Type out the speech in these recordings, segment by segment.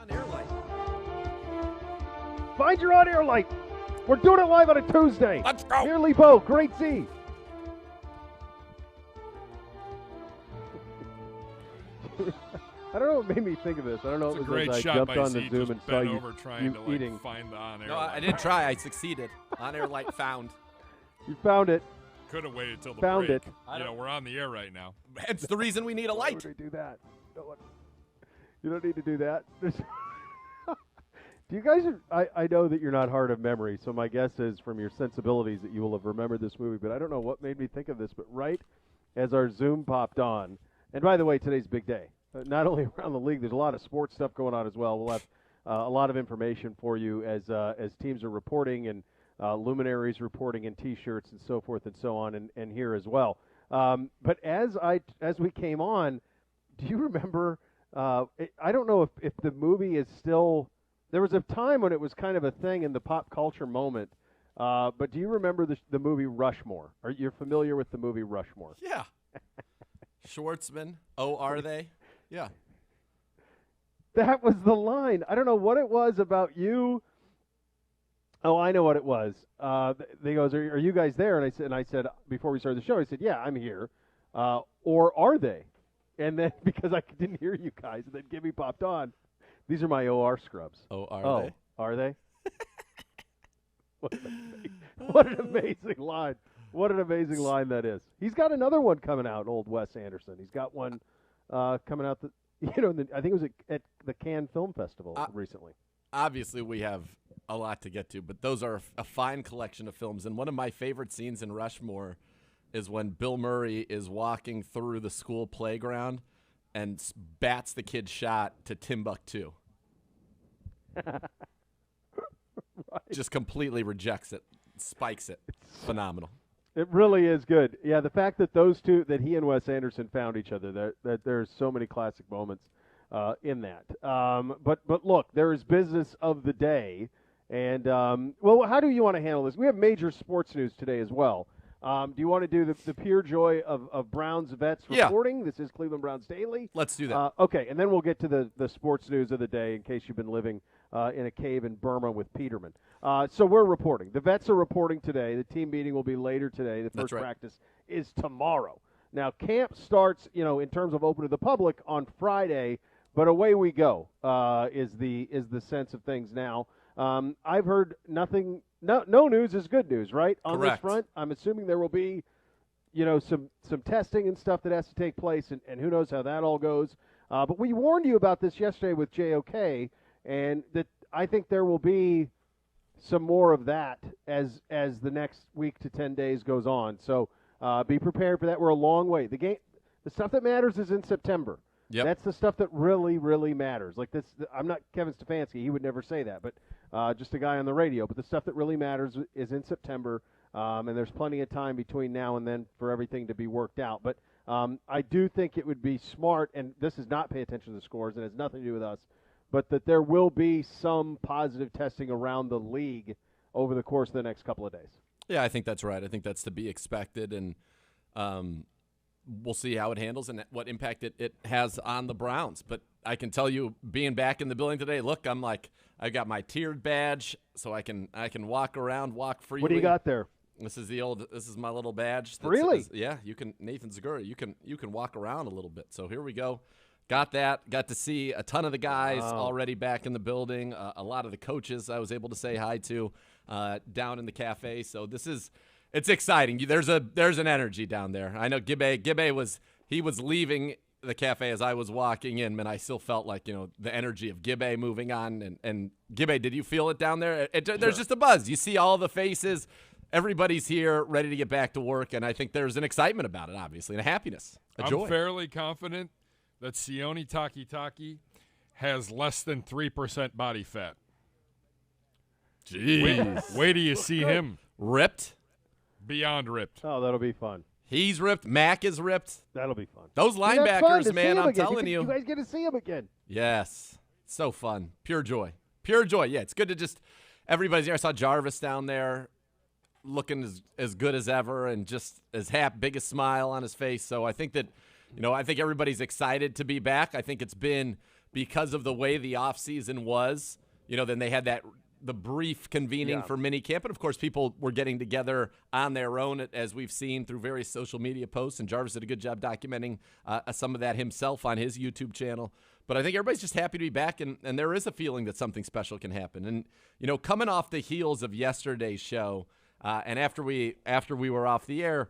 On air light. Find your on-air light. We're doing it live on a Tuesday. Let's go. Nearly Beau, great Z. I don't know what made me think of this. I don't know It's if a it great was as I shot jumped by on the Z, Zoom just and saw bent you, over trying you to eating. find the on-air No, light. I didn't try. I succeeded. On air light found. You found it. Could have waited till the Found break. it. I You know, don't- we're on the air right now. It's the reason we need a Why light. would we do that? You don't need to do that. Do you guys? I know that you're not hard of memory, so my guess is from your sensibilities that you will have remembered this movie. But I don't know what made me think of this. But right as our Zoom popped on, and by the way, today's a big day. Not only around the league, there's a lot of sports stuff going on as well. We'll have a lot of information for you as teams are reporting and luminaries reporting in T-shirts and so forth and so on, and here as well. But as we came on, do you remember? I don't know if the movie is still. There was a time when it was kind of a thing in the pop culture moment. But do you remember the movie Rushmore? Are you familiar with the movie Rushmore? Yeah. Schwartzman. Oh, are they? Yeah. That was the line. I don't know what it was about you. Oh, I know what it was. They goes, are you guys there? And I said before we started the show, I said, yeah, I'm here. Or are they? And then because I didn't hear you guys, and then Gibby popped on. These are my OR scrubs. Oh, are they? Are they? What an amazing line. What an amazing line that is. He's got another one coming out, old Wes Anderson. He's got one coming out, I think it was at the Cannes Film Festival recently. Obviously, we have a lot to get to, but those are a fine collection of films. And one of my favorite scenes in Rushmore is when Bill Murray is walking through the school playground and bats the kid's shot to Timbuktu. Right. Just completely rejects it, spikes it. Phenomenal. It really is good. Yeah, the fact that those two, that he and Wes Anderson found each other, that there's so many classic moments in that. But look, there is business of the day. And, well, how do you want to handle this? We have major sports news today as well. Do you want to do the pure joy of Browns vets reporting? Yeah. This is Cleveland Browns Daily. Let's do that. Okay, and then we'll get to the sports news of the day in case you've been living in a cave in Burma with Peterman. So we're reporting. The vets are reporting today. The team meeting will be later today. The first practice is tomorrow. Now, camp starts, in terms of open to the public on Friday, but away we go is the sense of things now. I've heard nothing. No news is good news, right? On Correct. this front, I'm assuming there will be, some testing and stuff that has to take place, and who knows how that all goes. But we warned you about this yesterday with JOK, and that I think there will be some more of that as the next week to 10 days goes on. So be prepared for that. We're a long way. The stuff that matters is in September. Yep. That's the stuff that really, really matters. Like this, I'm not Kevin Stefanski. He would never say that, but just a guy on the radio. But the stuff that really matters is in September, and there's plenty of time between now and then for everything to be worked out. But I do think it would be smart, and this is not pay attention to the scores, and has nothing to do with us, but that there will be some positive testing around the league over the course of the next couple of days. Yeah, I think that's right. I think that's to be expected, and we'll see how it handles and what impact it has on the Browns. But I can tell you, being back in the building today, look, I got my tiered badge, so I can walk around, walk freely. What do you got there? This is my little badge. Really? Yeah, you can, Nathan Zegura, you can walk around a little bit. So here we go. Got that. Got to see a ton of the guys already back in the building. A lot of the coaches I was able to say hi to down in the cafe. So it's exciting. There's an energy down there. I know Gibbe was leaving the cafe as I was walking in, and I still felt like, the energy of Gibbe moving on. And Gibbe, did you feel it down there? There's just a buzz. You see all the faces. Everybody's here, ready to get back to work, and I think there's an excitement about it, obviously, and a happiness, a joy. I'm fairly confident that Sione Takitaki has less than 3% body fat. Jeez. Wait till you see him. Ripped? Beyond ripped. Oh, that'll be fun. He's ripped. Mac is ripped. That'll be fun. Those linebackers, man, I'm telling you. You guys get to see him again. Yes. So fun. Pure joy. Pure joy. Yeah, it's good to just – everybody's here. I saw Jarvis down there looking as good as ever and just as happy, biggest smile on his face. So I think that, I think everybody's excited to be back. I think it's been because of the way the offseason was, then they had the brief convening for minicamp. And, of course, people were getting together on their own, as we've seen through various social media posts. And Jarvis did a good job documenting some of that himself on his YouTube channel. But I think everybody's just happy to be back, and there is a feeling that something special can happen. And, coming off the heels of yesterday's show, and after we were off the air,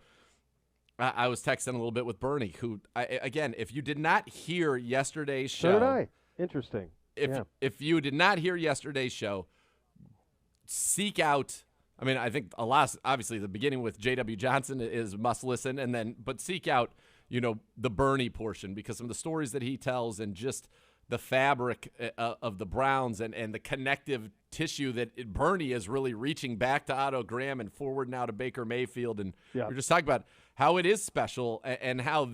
I was texting a little bit with Bernie, who, again, if you did not hear yesterday's show. So did I. Interesting. If you did not hear yesterday's show, seek out. I mean, I think obviously the beginning with J.W. Johnson is must listen, but seek out, the Bernie portion, because some of the stories that he tells and just the fabric of the Browns and the connective tissue that Bernie is really reaching back to Otto Graham and forward now to Baker Mayfield. And we're just talking about how it is special and how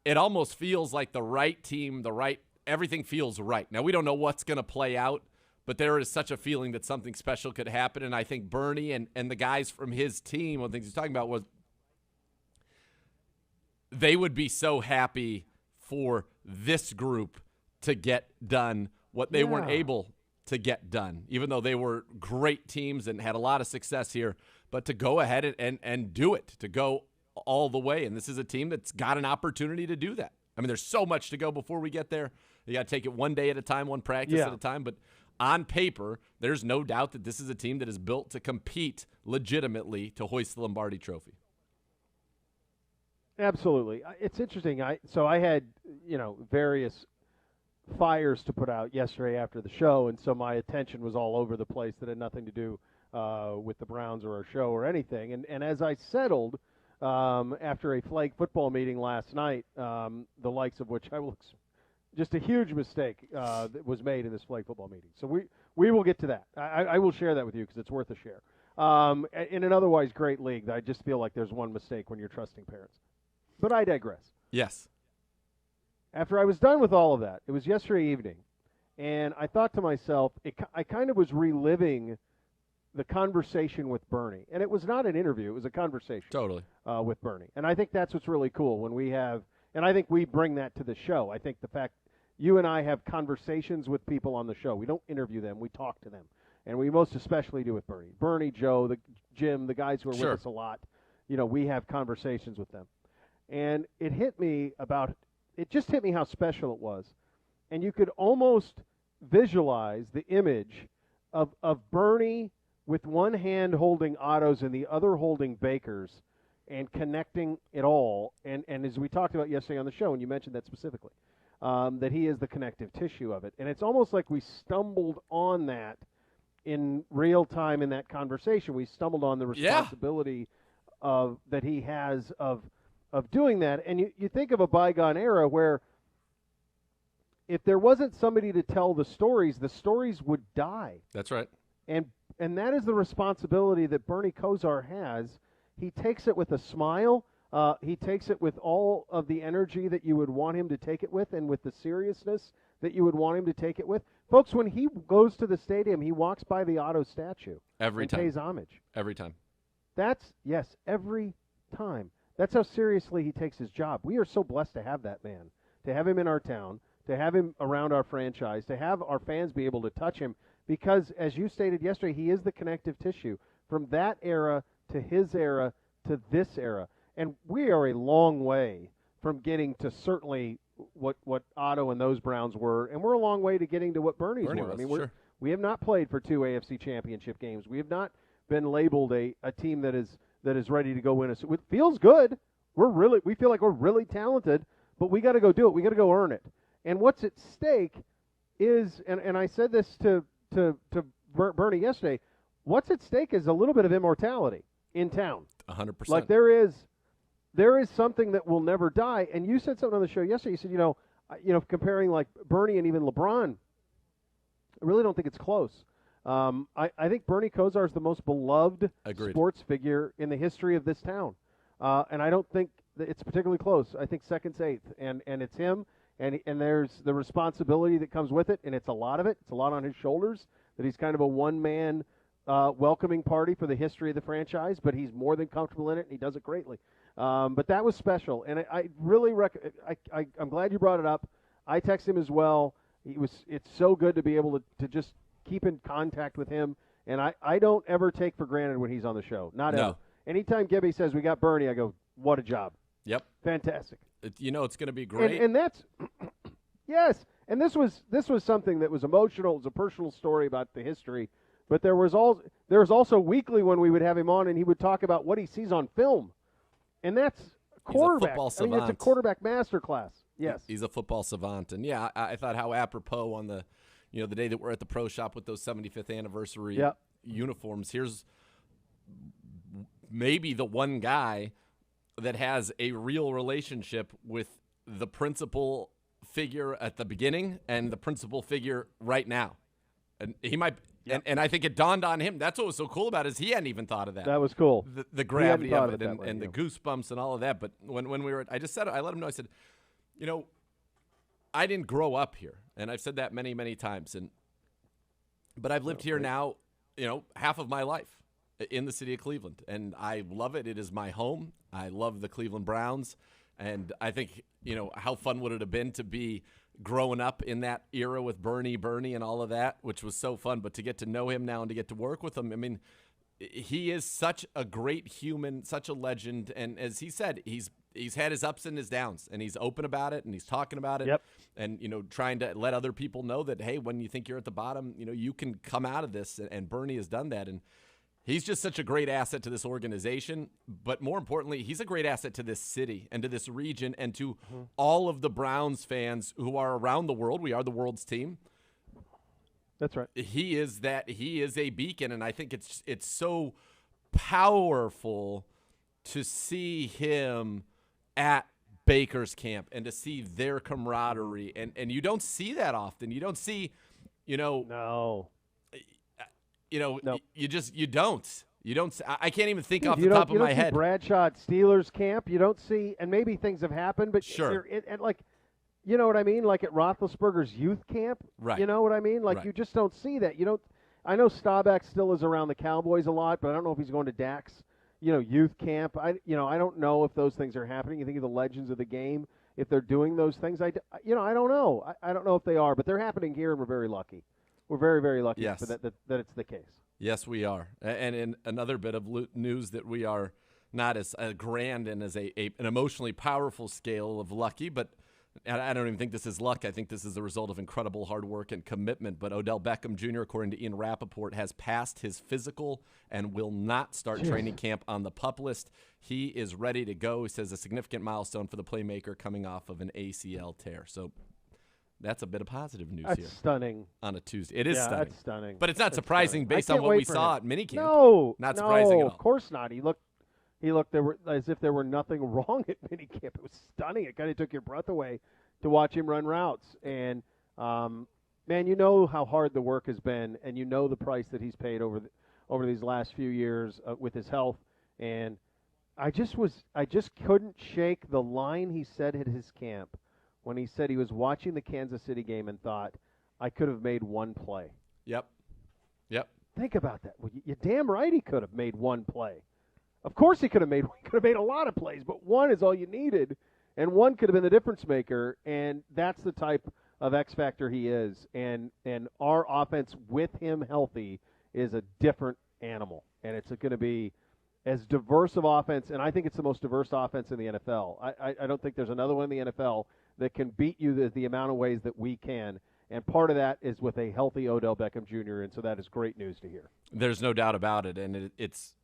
it almost feels like the right team, everything feels right. Now, we don't know what's going to play out, but there is such a feeling that something special could happen. And I think Bernie and the guys from his team, one of the things he's talking about was they would be so happy for this group to get done what they weren't able to get done, even though they were great teams and had a lot of success here. But to go ahead and do it, to go all the way. And this is a team that's got an opportunity to do that. I mean, there's so much to go before we get there. You got to take it one day at a time, one practice at a time. But on paper, there's no doubt that this is a team that is built to compete legitimately to hoist the Lombardi Trophy. Absolutely. It's interesting. I had, various fires to put out yesterday after the show, and so my attention was all over the place that had nothing to do with the Browns or our show or anything. And as I settled after a flag football meeting last night, the likes of which just a huge mistake that was made in this flag football meeting. So we will get to that. I will share that with you because it's worth a share. In an otherwise great league, I just feel like there's one mistake when you're trusting parents. But I digress. Yes. After I was done with all of that, it was yesterday evening, and I thought to myself, I kind of was reliving the conversation with Bernie. And it was not an interview. It was a conversation. Totally. With Bernie. And I think that's what's really cool when we have – and I think we bring that to the show. I think the fact you and I have conversations with people on the show. We don't interview them. We talk to them. And we most especially do with Bernie. Bernie, Joe, Jim, the guys who are with us a lot. We have conversations with them. And it just hit me how special it was. And you could almost visualize the image of Bernie with one hand holding Otto's and the other holding Baker's and connecting it all. And as we talked about yesterday on the show, and you mentioned that specifically, that he is the connective tissue of it. And it's almost like we stumbled on that in real time in that conversation. We stumbled on the responsibility that he has of doing that. And you think of a bygone era where if there wasn't somebody to tell the stories would die. That's right. And that is the responsibility that Bernie Kosar has. He takes it with a smile. He takes it with all of the energy that you would want him to take it with and with the seriousness that you would want him to take it with. Folks, when he goes to the stadium, he walks by the Otto statue every time. Pays homage. Every time. Every time. That's how seriously he takes his job. We are so blessed to have that man, to have him in our town, to have him around our franchise, to have our fans be able to touch him because, as you stated yesterday, he is the connective tissue from that era to his era to this era. And we are a long way from getting to certainly what Otto and those Browns were, and we're a long way to getting to what Bernie were. I mean, we have not played for 2 AFC championship games. We have not been labeled a team that is ready to go win us. It feels good. We feel like we're really talented, but we got to go do it. We got to go earn it. And what's at stake is, and I said this to Bernie yesterday, what's at stake is a little bit of immortality in town. 100%. Like there is something that will never die. And you said something on the show yesterday. You said, comparing like Bernie and even LeBron, I really don't think it's close. I think Bernie Kosar is the most beloved sports figure in the history of this town. And I don't think that it's particularly close. I think second's eighth. And it's him, and there's the responsibility that comes with it, and it's a lot of it. It's a lot on his shoulders, that he's kind of a one-man welcoming party for the history of the franchise, but he's more than comfortable in it, and he does it greatly. But that was special, and I really I'm glad you brought it up. I text him as well. It's so good to be able to just keep in contact with him, and I don't ever take for granted when he's on the show. Not ever. Anytime Gibby says we got Bernie, I go, what a job. Yep. Fantastic. It's going to be great. And that's yes. And this was something that was emotional. It was a personal story about the history. But there was also weekly when we would have him on, and he would talk about what he sees on film, and that's quarterback. He's a football savant. It's a quarterback masterclass. Yes, he's a football savant, and yeah, I thought how apropos on the, the day that we're at the pro shop with those 75th anniversary uniforms. Here's maybe the one guy that has a real relationship with the principal figure at the beginning and the principal figure right now, and he might. Yep. And I think it dawned on him. That's what was so cool about it, is he hadn't even thought of that. That was cool. The gravity of it and the goosebumps and all of that. But when we were, I just said, I let him know. I said, I didn't grow up here, and I've said that many, many times. But I've lived here now, half of my life in the city of Cleveland, and I love it. It is my home. I love the Cleveland Browns, and I think how fun would it have been to be growing up in that era with Bernie and all of that, which was so fun. But to get to know him now and to get to work with him, I mean, he is such a great human, such a legend. And as he said, he's had his ups and his downs, and he's open about it, and he's talking about it. Yep. And, trying to let other people know that, hey, when you think you're at the bottom, you can come out of this. And Bernie has done that. And he's just such a great asset to this organization, but more importantly, he's a great asset to this city and to this region and to all of the Browns fans who are around the world. We are the world's team. That's right. He is a beacon, and I think it's so powerful to see him at Baker's camp and to see their camaraderie, and you don't see that often. You don't see, No. No. You don't. I can't even think off the top of my head. Bradshaw at Steelers camp. You don't see, and maybe things have happened, but sure. And like, you know what I mean? Like at Roethlisberger's youth camp. Right. You know what I mean? Like you just don't see that. You don't. I know Staubach still is around the Cowboys a lot, but I don't know if he's going to Dak's, youth camp. I don't know if those things are happening. You think of the legends of the game, if they're doing those things. I don't know. I don't know if they are, but they're happening here, and we're very lucky. We're very, very lucky that it's the case. Yes, we are. And in another bit of news that we are not as grand and as an emotionally powerful scale of lucky, but I don't even think this is luck. I think this is the result of incredible hard work and commitment. But Odell Beckham Jr., according to Ian Rappaport, has passed his physical and will not start training camp on the PUP list. He is ready to go. He says a significant milestone for the playmaker coming off of an ACL tear. So that's a bit of positive news here. That's stunning. On a Tuesday. It is stunning. That's stunning. But it's not surprising based on what we saw at minicamp. No. Not surprising at all. Of course not. He looked as if there were nothing wrong at minicamp. It was stunning. It kind of took your breath away to watch him run routes. And, man, you know how hard the work has been, and you know the price that he's paid over these last few years with his health. And I just couldn't shake the line he said at his camp when he said he was watching the Kansas City game and thought, I could have made one play. Yep. Think about that. Well, you're damn right he could have made one play. Of course he could have made a lot of plays, but one is all you needed, and one could have been the difference maker, and that's the type of X factor he is. And our offense with him healthy is a different animal, and it's going to be as diverse of offense, and I think it's the most diverse offense in the NFL. I don't think there's another one in the NFL that can beat you the amount of ways that we can. And part of that is with a healthy Odell Beckham Jr., and so that is great news to hear. There's no doubt about it, and it's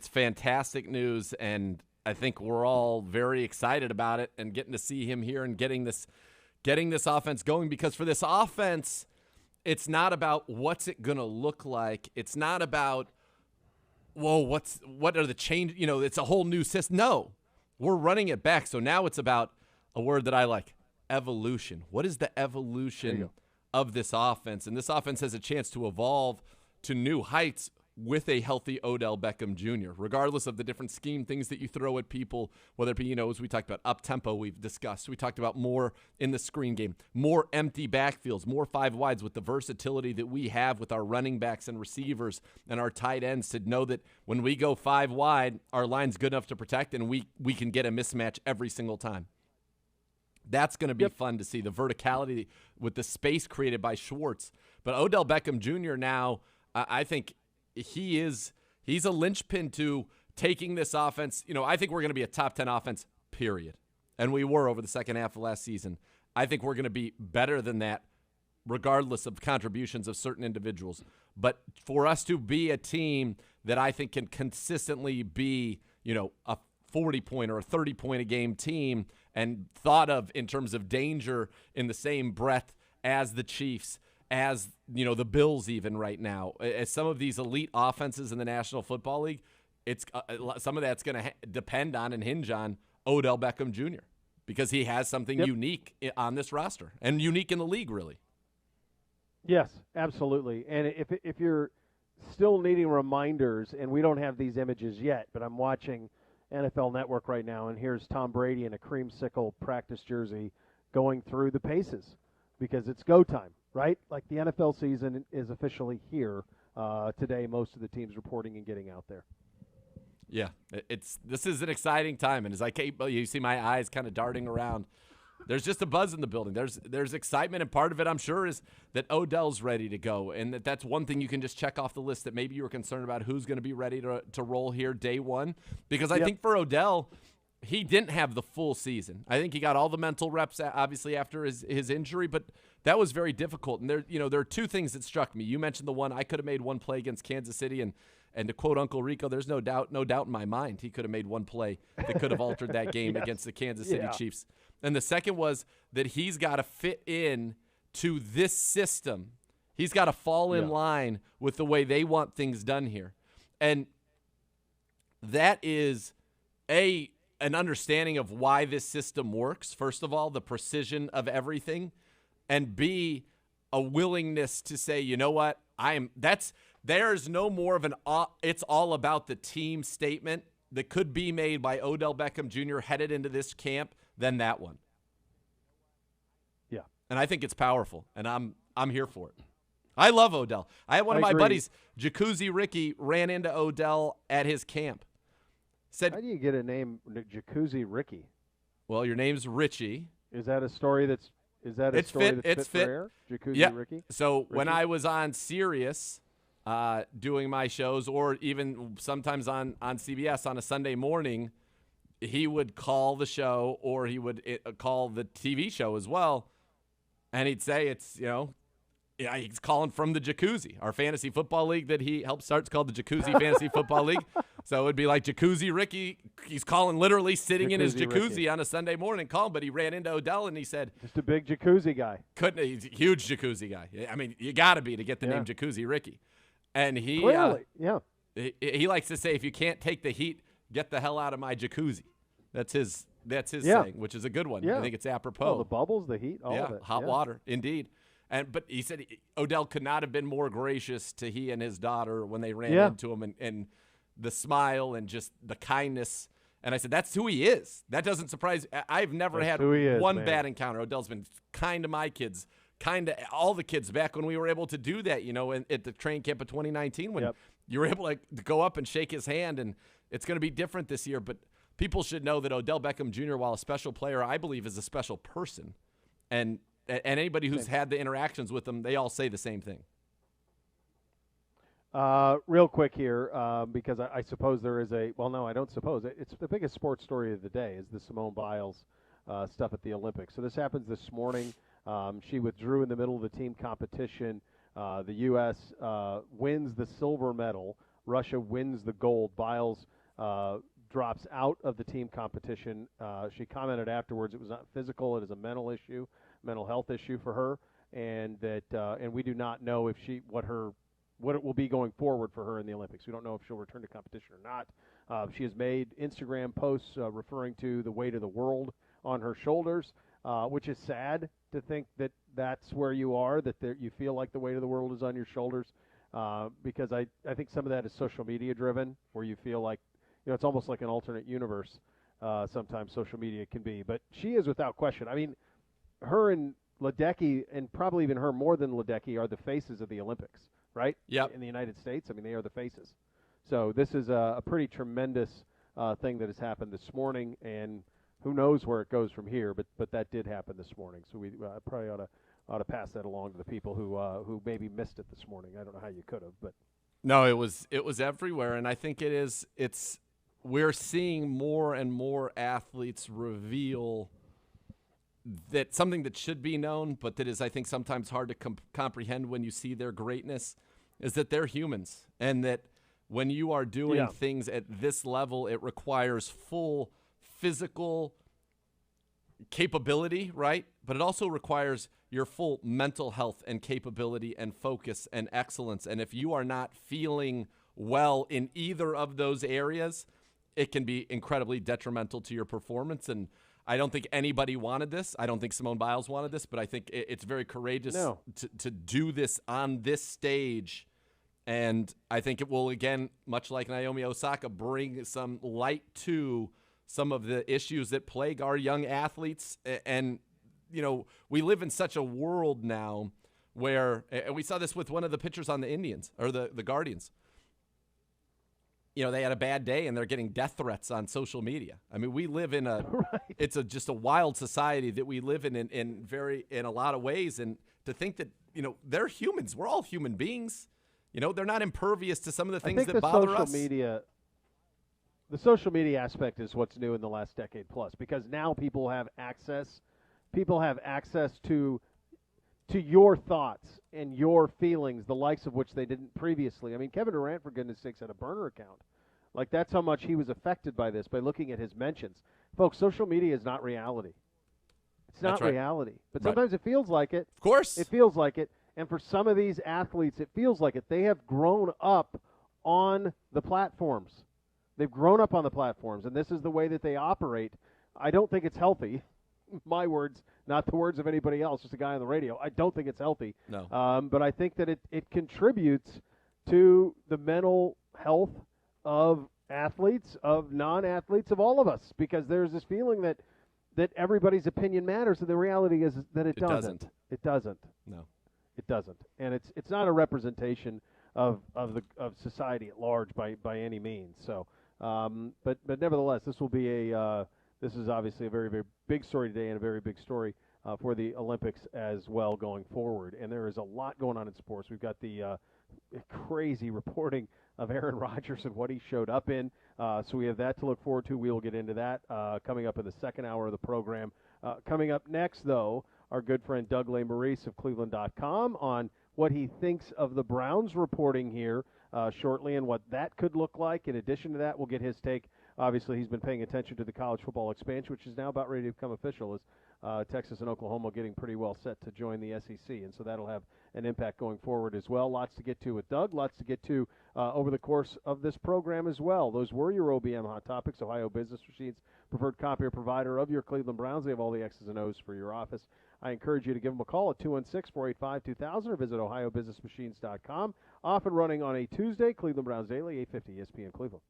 fantastic news, and I think we're all very excited about it and getting to see him here and getting this offense going, because for this offense, it's not about what's it going to look like. It's not about, what are the changes? It's a whole new system. No, we're running it back. So now it's about a word that I like, evolution. What is the evolution of this offense? And this offense has a chance to evolve to new heights with a healthy Odell Beckham Jr., regardless of the different scheme things that you throw at people, whether it be, as we talked about, up-tempo we've discussed. We talked about more in the screen game, more empty backfields, more five wides with the versatility that we have with our running backs and receivers and our tight ends to know that when we go five wide, our line's good enough to protect and we can get a mismatch every single time. That's going to be fun to see, the verticality with the space created by Schwartz. But Odell Beckham Jr. now, I think he's a linchpin to taking this offense. I think we're going to be a top 10 offense, period. And we were over the second half of last season. I think we're going to be better than that, regardless of contributions of certain individuals. But for us to be a team that I think can consistently be, a 40-point or a 30-point a game team and thought of in terms of danger in the same breath as the Chiefs, as, the Bills even right now, as some of these elite offenses in the National Football League, it's some of that's going to depend on and hinge on Odell Beckham Jr. because he has something unique on this roster and unique in the league, really. Yes, absolutely. And if you're still needing reminders, and we don't have these images yet, but I'm watching NFL Network right now, and here's Tom Brady in a creamsicle practice jersey going through the paces because it's go time, right? Like the NFL season is officially here today. Most of the teams reporting and getting out there. Yeah, this is an exciting time, and as you see my eyes kind of darting around, there's just a buzz in the building. There's excitement, and part of it, I'm sure, is that Odell's ready to go, and that's one thing you can just check off the list that maybe you were concerned about who's going to be ready to roll here day one. Because I think for Odell, he didn't have the full season. I think he got all the mental reps, obviously, after his injury, but that was very difficult. And there are two things that struck me. You mentioned the one, I could have made one play against Kansas City, and to quote Uncle Rico, there's no doubt in my mind he could have made one play that could have altered that game against the Kansas City Chiefs. And the second was that he's got to fit in to this system. He's got to fall in line with the way they want things done here. And that is, an understanding of why this system works. First of all, the precision of everything. And B, a willingness to say, you know what, there's no more of an it's all about the team statement that could be made by Odell Beckham Jr. headed into this camp than that one. Yeah. And I think it's powerful, and I'm here for it. I love Odell. I had one of my buddies, Jacuzzi Ricky, ran into Odell at his camp. Said, how do you get a name, Jacuzzi Ricky? Well, your name's Richie. Is that a story that's fit for air? Jacuzzi Ricky? So when I was on Sirius doing my shows, or even sometimes on CBS on a Sunday morning, he would call the show, or he would call the TV show as well, and he'd say he's calling from the Jacuzzi, our fantasy football league that he helped start. It's called the Jacuzzi Fantasy Football League. So it'd be like Jacuzzi Ricky. He's calling literally sitting in his jacuzzi Ricky on a Sunday morning calling, but he ran into Odell and he said, just a big jacuzzi guy. He's a huge jacuzzi guy. I mean, you got to be to get the name Jacuzzi Ricky. And he likes to say, if you can't take the heat, get the hell out of my jacuzzi. That's his saying, which is a good one. I think it's apropos. The bubbles, the heat, all of it. Hot water, indeed. But he said Odell could not have been more gracious to he and his daughter when they ran into him, and the smile and just the kindness. And I said, that's who he is. That doesn't surprise me. I've never had one bad encounter. Odell's been kind to my kids, kind to all the kids back when we were able to do that, at the training camp of 2019 when you were able to go up and shake his hand. And it's going to be different this year. But people should know that Odell Beckham Jr., while a special player, I believe is a special person. And anybody who's had the interactions with him, they all say the same thing. Real quick here, because I suppose there is I don't suppose. It's the biggest sports story of the day is the Simone Biles stuff at the Olympics. So this happens this morning. She withdrew in the middle of the team competition. The U.S. Wins the silver medal. Russia wins the gold. Biles drops out of the team competition. She commented afterwards it was not physical. It is a mental health issue for her, and we do not know if what it will be going forward for her in the Olympics. We don't know if she'll return to competition or not. She has made Instagram posts referring to the weight of the world on her shoulders, which is sad to think that that's where you are, that you feel like the weight of the world is on your shoulders, because I think some of that is social media driven, where you feel like it's almost like an alternate universe. Sometimes social media can be. But she is without question. I mean, her and Ledecky, and probably even her more than Ledecky, are the faces of the Olympics. Right? Yep. In the United States, I mean, they are the faces. So this is a pretty tremendous thing that has happened this morning, and who knows where it goes from here? But that did happen this morning, so we probably ought to pass that along to the people who maybe missed it this morning. I don't know how you could have, but No, it was everywhere, and I think we're seeing more and more athletes reveal that something that should be known, but that is, I think, sometimes hard to comprehend when you see their greatness, is that they're humans, and that when you are doing things at this level, it requires full physical capability, right? But it also requires your full mental health and capability and focus and excellence. And if you are not feeling well in either of those areas, it can be incredibly detrimental to your performance. And I don't think anybody wanted this. I don't think Simone Biles wanted this, but I think it's very courageous to do this on this stage. And I think it will, again, much like Naomi Osaka, bring some light to some of the issues that plague our young athletes. And, you know, we live in such a world now where, and we saw this with one of the pitchers on the Indians, or the Guardians. You know, they had a bad day and they're getting death threats on social media. I mean, we live in it's just a wild society that we live in a lot of ways. And to think that, you know, they're humans. We're all human beings. You know, they're not impervious to some of the things that bother us. The social media aspect is what's new in the last decade plus, because now people have access to your thoughts and your feelings, the likes of which they didn't previously. I mean, Kevin Durant, for goodness sakes, had a burner account. Like, that's how much he was affected by this, by looking at his mentions. Folks, social media is not reality. It's not reality. But sometimes it feels like it. Of course. It feels like it. And for some of these athletes, it feels like it. They have grown up on the platforms. They've grown up on the platforms, and this is the way that they operate. I don't think it's healthy. My words, not the words of anybody else, just a guy on the radio. I don't think it's healthy. No. But I think that it contributes to the mental health of athletes, of non-athletes, of all of us, because there's this feeling that everybody's opinion matters, and the reality is that it doesn't. It doesn't. No. It doesn't. And it's not a representation of society at large by any means. So, but nevertheless, this will be this is obviously a very, very big story today, and a very big story for the Olympics as well going forward. And there is a lot going on in sports. We've got the crazy reporting of Aaron Rodgers and what he showed up in. So we have that to look forward to. We will get into that coming up in the second hour of the program. Coming up next, though, our good friend Doug Lesmerises of Cleveland.com on what he thinks of the Browns reporting here shortly and what that could look like. In addition to that, we'll get his take. Obviously, he's been paying attention to the college football expansion, which is now about ready to become official, as Texas and Oklahoma getting pretty well set to join the SEC. And so that'll have an impact going forward as well. Lots to get to with Doug, lots to get to over the course of this program as well. Those were your OBM Hot Topics, Ohio Business Machines, preferred copier provider of your Cleveland Browns. They have all the X's and O's for your office. I encourage you to give them a call at 216-485-2000 or visit ohiobusinessmachines.com. Off and running on a Tuesday, Cleveland Browns Daily, 850 ESPN Cleveland.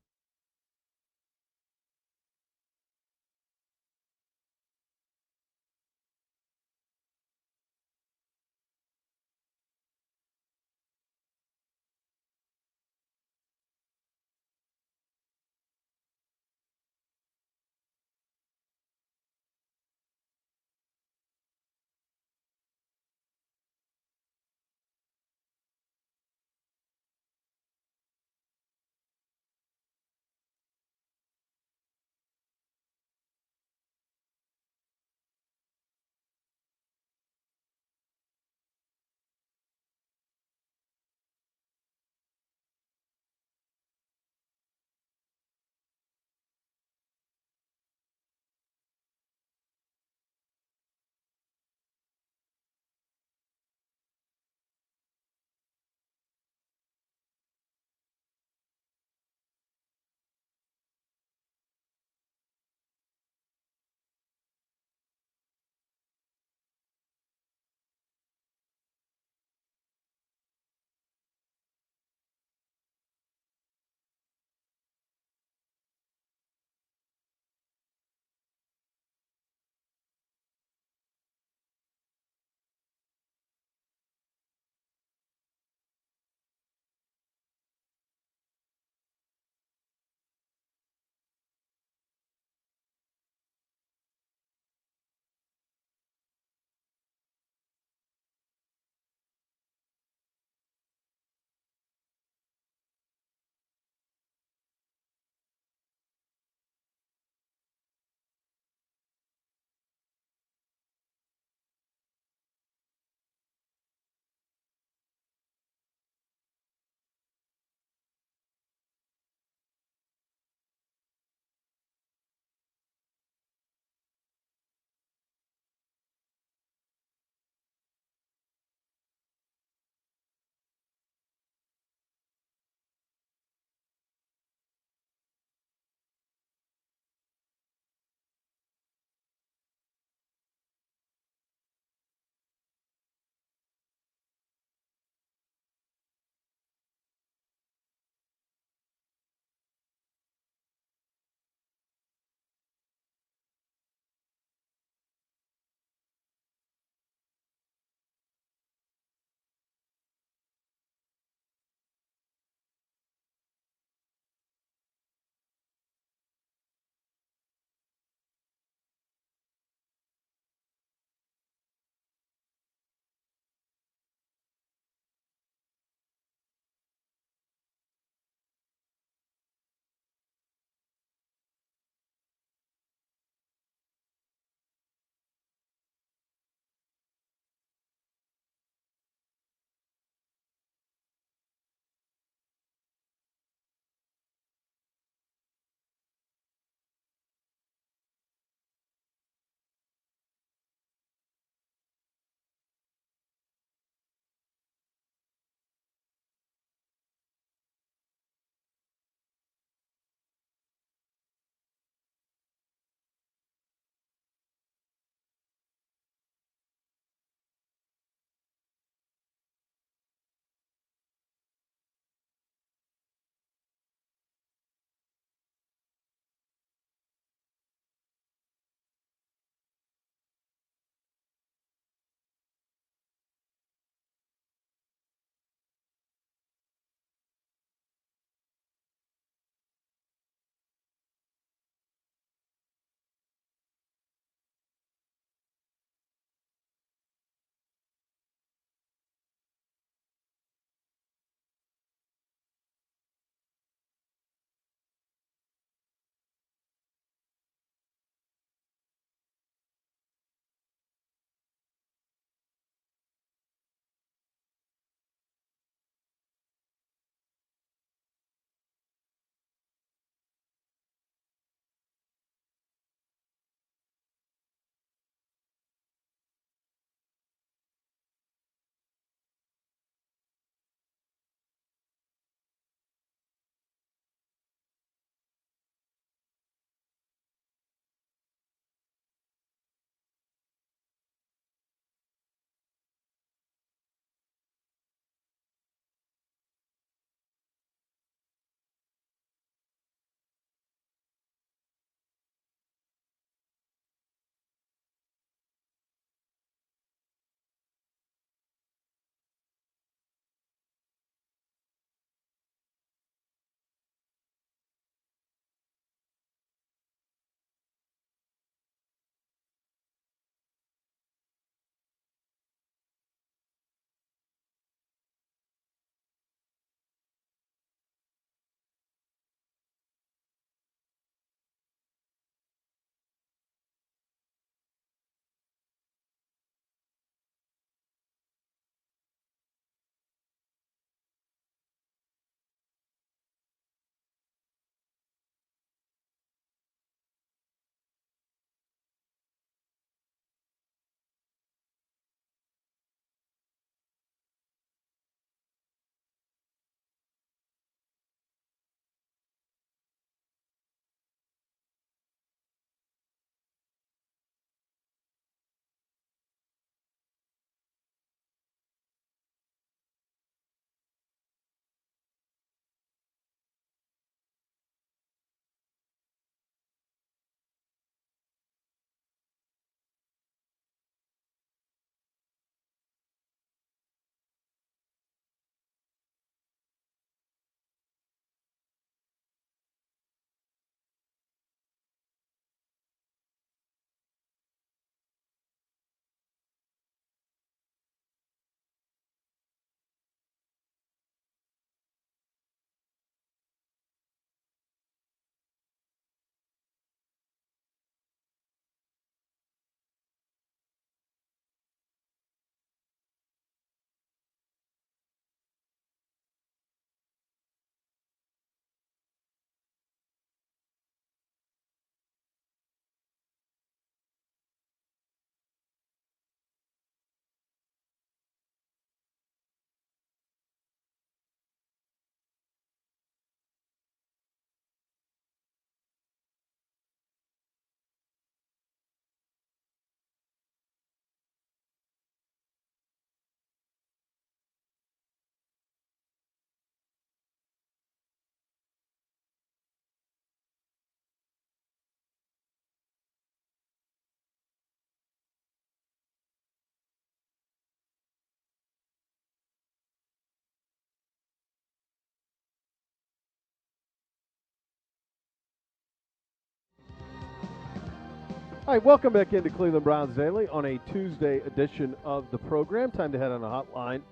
Hi, welcome back into Cleveland Browns Daily on a Tuesday edition of the program. Time to head on a hotline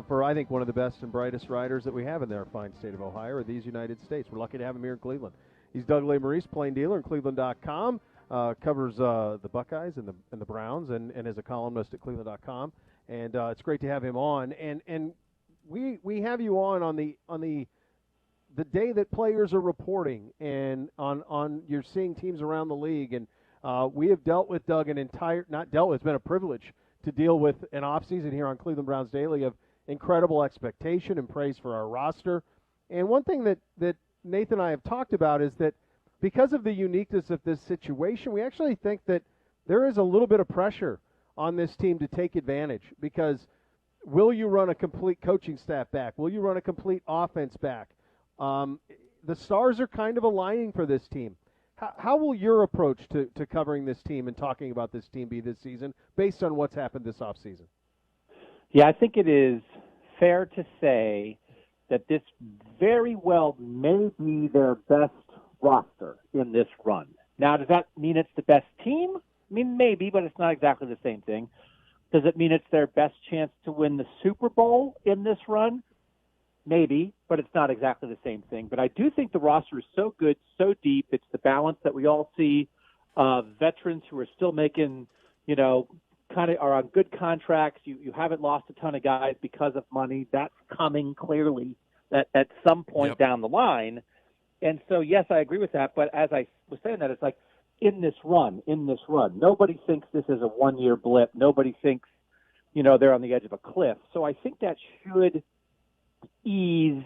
for, I think, one of the best and brightest writers that we have in their fine state of Ohio, or these United States. We're lucky to have him here in Cleveland. He's Doug Maurice, plain dealer in Cleveland.com, covers the Buckeyes and the Browns, and is a columnist at Cleveland.com. And it's great to have him on. And we have you on the day that players are reporting, and on you're seeing teams around the league. And we have dealt with, Doug, it's been a privilege to deal with an offseason here on Cleveland Browns Daily of incredible expectation and praise for our roster. And one thing that Nathan and I have talked about is that because of the uniqueness of this situation, we actually think that there is a little bit of pressure on this team to take advantage, because will you run a complete coaching staff back? Will you run a complete offense back? The stars are kind of aligning for this team. How will your approach to covering this team and talking about this team be this season based on what's happened this offseason? Yeah, I think it is fair to say that this very well may be their best roster in this run. Now, does that mean it's the best team? I mean, maybe, but it's not exactly the same thing. Does it mean it's their best chance to win the Super Bowl in this run? Maybe, but it's not exactly the same thing. But I do think the roster is so good, so deep. It's the balance that we all see. Veterans who are still making, kind of are on good contracts. You haven't lost a ton of guys because of money. That's coming clearly at some point down the line. And so, yes, I agree with that. But as I was saying that, it's like in this run, nobody thinks this is a one-year blip. Nobody thinks, they're on the edge of a cliff. So I think that should ease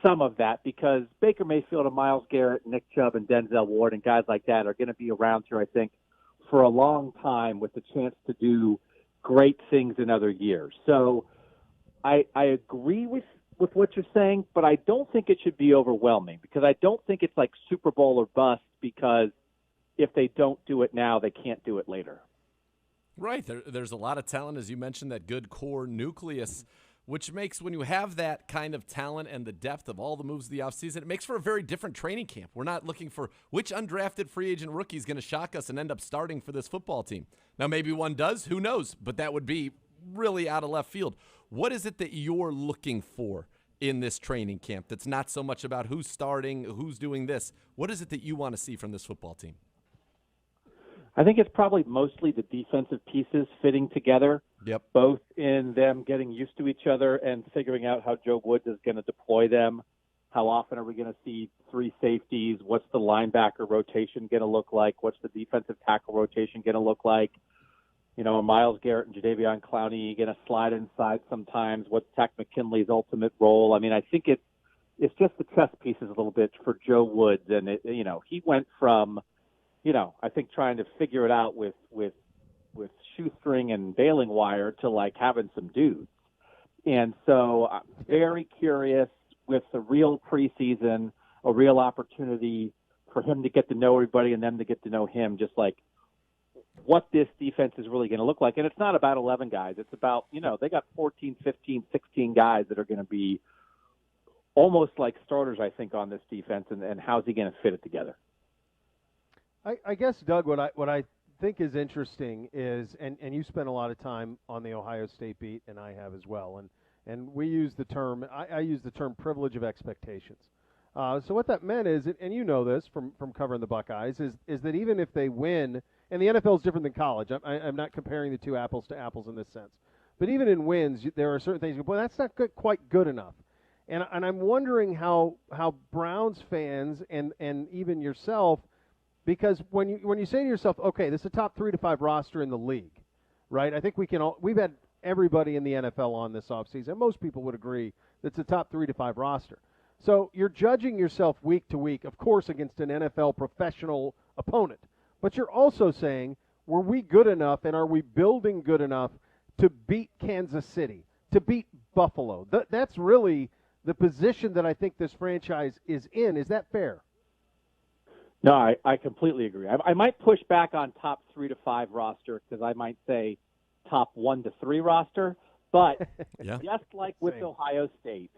some of that, because Baker Mayfield and Myles Garrett, Nick Chubb and Denzel Ward and guys like that are going to be around here, I think, for a long time with the chance to do great things in other years. So I agree with what you're saying, but I don't think it should be overwhelming, because I don't think it's like Super Bowl or bust, because if they don't do it now, they can't do it later. Right. There's a lot of talent, as you mentioned, that good core nucleus, which makes, when you have that kind of talent and the depth of all the moves of the offseason, it makes for a very different training camp. We're not looking for which undrafted free agent rookie is going to shock us and end up starting for this football team. Now, maybe one does. Who knows? But that would be really out of left field. What is it that you're looking for in this training camp that's not so much about who's starting, who's doing this? What is it that you want to see from this football team? I think it's probably mostly the defensive pieces fitting together, both in them getting used to each other and figuring out how Joe Woods is going to deploy them. How often are we going to see three safeties? What's the linebacker rotation going to look like? What's the defensive tackle rotation going to look like? Myles Garrett and Jadavian Clowney going to slide inside sometimes. What's Takk McKinley's ultimate role? I mean, I think it's just the chess pieces a little bit for Joe Woods. And, he went from – I think trying to figure it out with shoestring and baling wire to like having some dudes. And so I'm very curious with the real preseason, a real opportunity for him to get to know everybody and them to get to know him, just like what this defense is really going to look like. And it's not about 11 guys. It's about, they got 14, 15, 16 guys that are going to be almost like starters, I think, on this defense. And how's he going to fit it together? I guess, Doug, what I think is interesting is, and you spent a lot of time on the Ohio State beat, and I have as well, and we use the term, I use the term privilege of expectations. So what that meant is, and you know this from covering the Buckeyes, is that even if they win, and the NFL is different than college. I'm not comparing the two apples to apples in this sense. But even in wins, there are certain things, boy, that's not quite good enough. And I'm wondering how Browns fans and even yourself, because when you say to yourself, okay, this is a top 3 to 5 roster in the league, right? I think we've had everybody in the NFL on this offseason. Most people would agree that it's a top 3 to 5 roster. So you're judging yourself week to week, of course, against an NFL professional opponent. But you're also saying, were we good enough and are we building good enough to beat Kansas City, to beat Buffalo? That's really the position that I think this franchise is in. Is that fair? No, I completely agree. I might push back on top 3 to 5 roster, because I might say top 1 to 3 roster. But just like with Ohio State,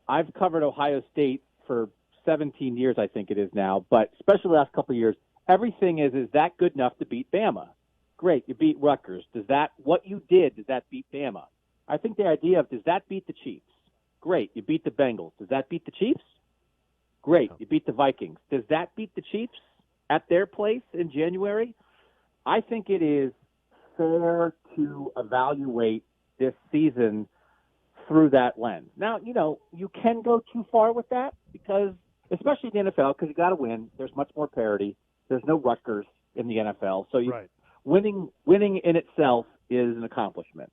I've covered Ohio State for 17 years, I think it is now, but especially the last couple of years, everything is that good enough to beat Bama? Great, you beat Rutgers. Does that beat Bama? I think the idea of, does that beat the Chiefs? Great, you beat the Bengals. Does that beat the Chiefs? Great, you beat the Vikings. Does that beat the Chiefs at their place in January? I think it is fair to evaluate this season through that lens. Now, you can go too far with that because, especially in the NFL, because you got to win. There's much more parity. There's no Rutgers in the NFL, so winning in itself is an accomplishment.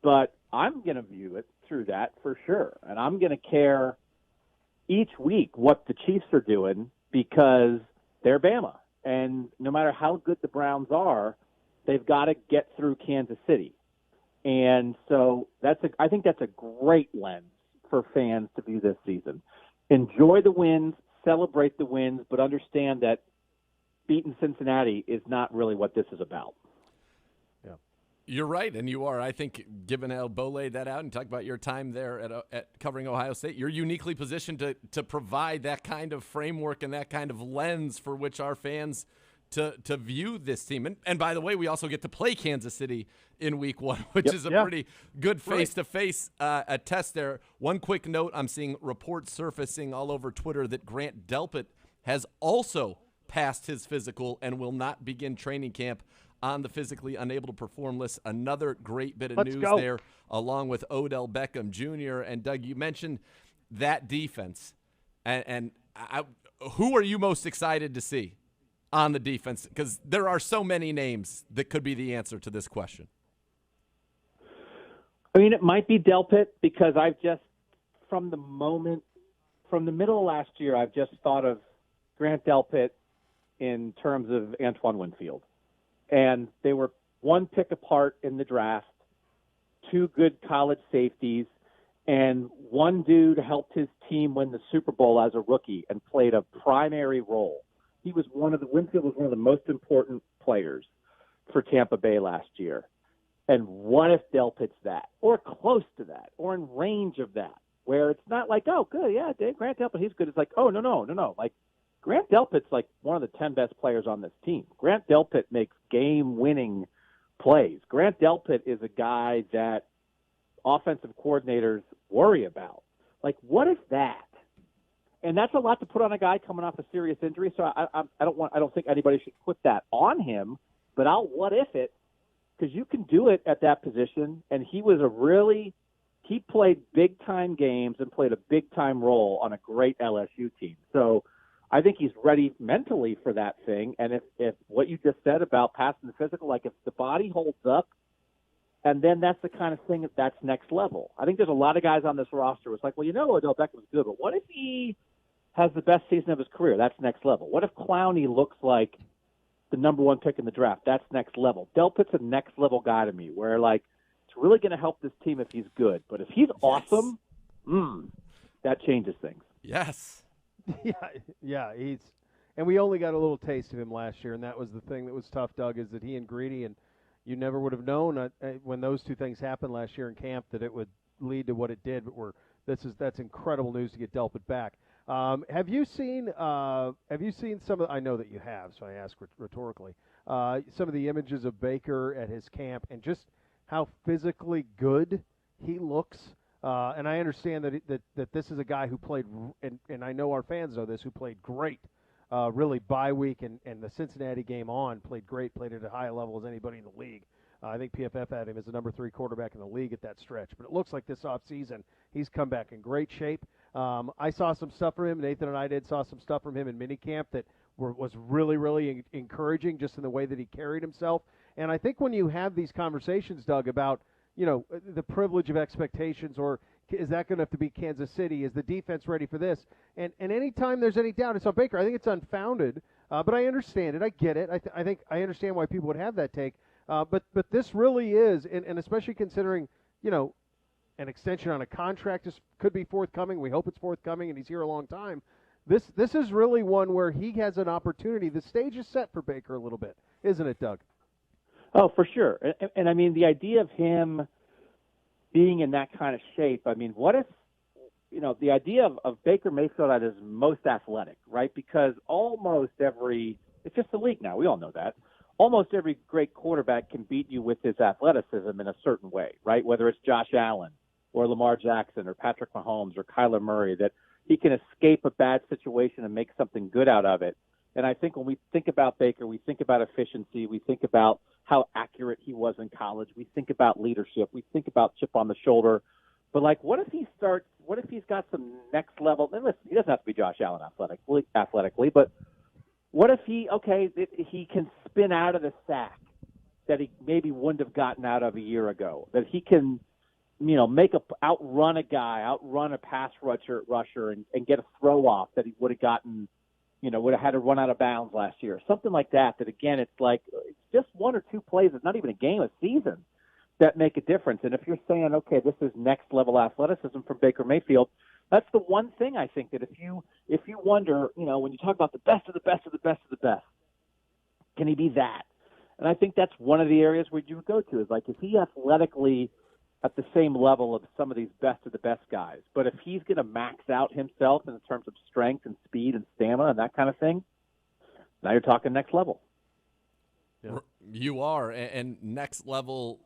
But I'm going to view it through that for sure, and I'm going to care each week what the Chiefs are doing because they're Bama, and no matter how good the Browns are, they've got to get through Kansas City. And so I think that's a great lens for fans to view this season. Enjoy the wins, celebrate the wins, but understand that beating Cincinnati is not really what this is about. Yeah, you're right, and you are. I think, given how Beau laid that out and talked about your time there at covering Ohio State, you're uniquely positioned to provide that kind of framework and that kind of lens for which our fans to view this team. And by the way, we also get to play Kansas City in week 1, which is a pretty good face-to-face test there. One quick note, I'm seeing reports surfacing all over Twitter that Grant Delpit has also passed his physical and will not begin training camp on the physically unable to perform list. Another great bit of news there, along with Odell Beckham Jr. And Doug, you mentioned that defense. And who are you most excited to see on the defense? Because there are so many names that could be the answer to this question. I mean, it might be Delpit because from the middle of last year, I've just thought of Grant Delpit in terms of Antoine Winfield. And they were one pick apart in the draft, two good college safeties, and one dude helped his team win the Super Bowl as a rookie and played a primary role. Winfield was one of the most important players for Tampa Bay last year. And what if Delpit's that, or close to that, or in range of that, where it's not like, oh, good, yeah, Grant Delpit, he's good. It's like, oh, no. Like, Grant Delpit's like one of the 10 best players on this team. Grant Delpit makes game-winning plays. Grant Delpit is a guy that offensive coordinators worry about. Like, what if that? And that's a lot to put on a guy coming off a serious injury. So I don't think anybody should put that on him. But I'll what if it, because you can do it at that position. And he played big time games and played a big time role on a great LSU team. So I think he's ready mentally for that thing. And if what you just said about passing the physical, like if the body holds up, and then that's the kind of thing that's next level. I think there's a lot of guys on this roster who's like, well, Odell Beckham was good, but what if he has the best season of his career? That's next level. What if Clowney looks like the number 1 pick in the draft? That's next level. Delpit's a next level guy to me, where like it's really going to help this team if he's good. But if he's awesome, that changes things. Yes. Yeah, and we only got a little taste of him last year, and that was the thing that was tough, Doug, is that he and Greedy, and you never would have known when those two things happened last year in camp that it would lead to what it did. But that's incredible news to get Delpit back. Have you seen some of? I know that you have, so I ask rhetorically. Some of the images of Baker at his camp and just how physically good he looks. And I understand that this is a guy who played, and I know our fans know this, who played great, really bye week and the Cincinnati game on, played great, played at a high level as anybody in the league. I think PFF had him as the number 3 quarterback in the league at that stretch. But it looks like this offseason he's come back in great shape. I saw some stuff from him. Nathan and I saw some stuff from him in minicamp that was really, really encouraging just in the way that he carried himself. And I think when you have these conversations, Doug, about the privilege of expectations, or is that going to have to be Kansas City? Is the defense ready for this? And anytime there's any doubt, it's on Baker. I think it's unfounded, but I understand it. I get it. I think I understand why people would have that take. But this really is, and especially considering, an extension on a contract could be forthcoming. We hope it's forthcoming, and he's here a long time. This is really one where he has an opportunity. The stage is set for Baker a little bit, isn't it, Doug? Oh, for sure. And I mean, the idea of him being in that kind of shape, I mean, what if the idea of Baker Mayfield at his most athletic, right? Because it's just the league now. We all know that. Almost every great quarterback can beat you with his athleticism in a certain way, right? Whether it's Josh Allen or Lamar Jackson or Patrick Mahomes or Kyler Murray, that he can escape a bad situation and make something good out of it. And I think when we think about Baker, we think about efficiency. We think about how accurate he was in college. We think about leadership. We think about chip on the shoulder. But, what if he's got some next level? And listen, he doesn't have to be Josh Allen athletically, but what if he can spin out of the sack that he maybe wouldn't have gotten out of a year ago, that he can, outrun a guy, outrun a pass rusher and get a throw off that he would have gotten, would have had to run out of bounds last year. Something like that, again, it's just one or two plays. It's not even a game, a season that make a difference. And if you're saying, okay, this is next level athleticism from Baker Mayfield, that's the one thing I think that if you wonder, when you talk about the best of the best of the best of the best, can he be that? And I think that's one of the areas where you would go to is is he athletically at the same level of some of these best of the best guys? But if he's going to max out himself in terms of strength and speed and stamina and that kind of thing, now you're talking next level. Yeah. You are, and next level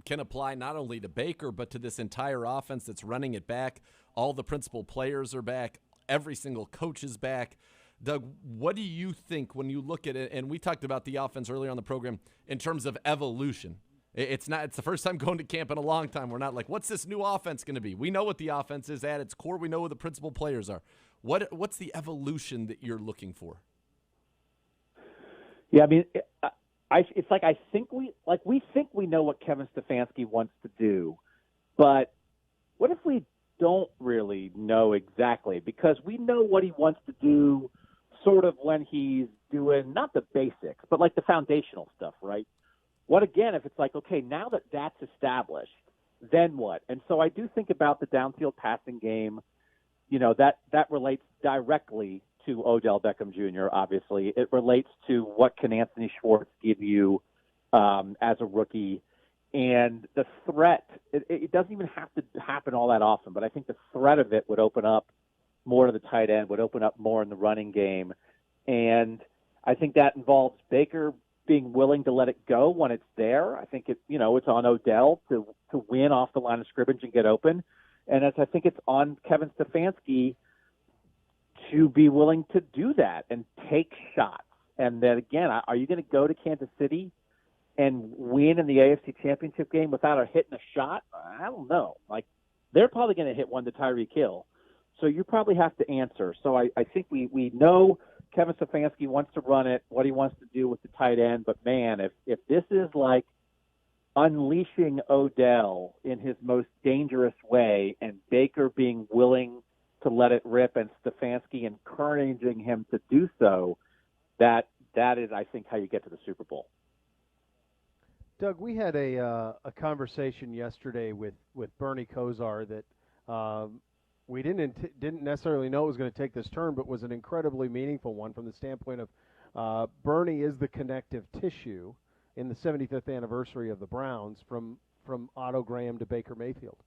can apply not only to Baker but to this entire offense that's running it back. All the principal players are back. Every single coach is back. Doug, what do you think when you look at it? And we talked about the offense earlier on the program in terms of evolution. It's the first time going to camp in a long time. We're not what's this new offense going to be? We know what the offense is at its core. We know who the principal players are. What's the evolution that you're looking for? Yeah, I mean, I think we think we know what Kevin Stefanski wants to do, but what if we don't really know exactly? Because we know what he wants to do sort of when he's doing not the basics, but the foundational stuff, right? What again, if it's okay, now that that's established, then what? And so I do think about the downfield passing game, that relates directly to Odell Beckham Jr., obviously. It relates to what can Anthony Schwartz give you as a rookie. And the threat, it doesn't even have to happen all that often, but I think the threat of it would open up more to the tight end, would open up more in the running game. And I think that involves Baker being willing to let it go when it's there. I think it's on Odell to win off the line of scrimmage and get open. And I think it's on Kevin Stefanski to be willing to do that and take shots. And then again, are you going to go to Kansas City and win in the AFC Championship game without hitting a shot? I don't know. They're probably going to hit one to Tyreek Hill. So you probably have to answer. So I think we know Kevin Stefanski wants to run it, what he wants to do with the tight end. But, man, if this is unleashing Odell in his most dangerous way and Baker being willing to let it rip and Stefanski encouraging him to do so, that is, I think, how you get to the Super Bowl. Doug, we had a conversation yesterday with Bernie Kosar that we didn't necessarily know it was going to take this turn, but was an incredibly meaningful one from the standpoint of Bernie is the connective tissue in the 75th anniversary of the Browns from Otto Graham to Baker Mayfield,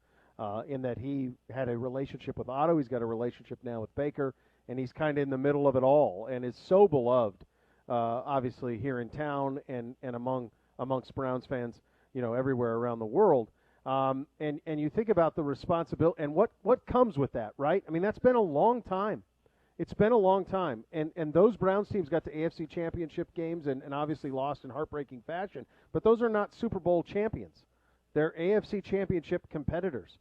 in that he had a relationship with Otto, he's got a relationship now with Baker, and he's kind of in the middle of it all, and is so beloved, obviously here in town and amongst Browns fans, everywhere around the world. And you think about the responsibility and what comes with that, right? I mean, that's been a long time. It's been a long time. And those Browns teams got to AFC Championship games and obviously lost in heartbreaking fashion. But those are not Super Bowl champions. They're AFC Championship competitors.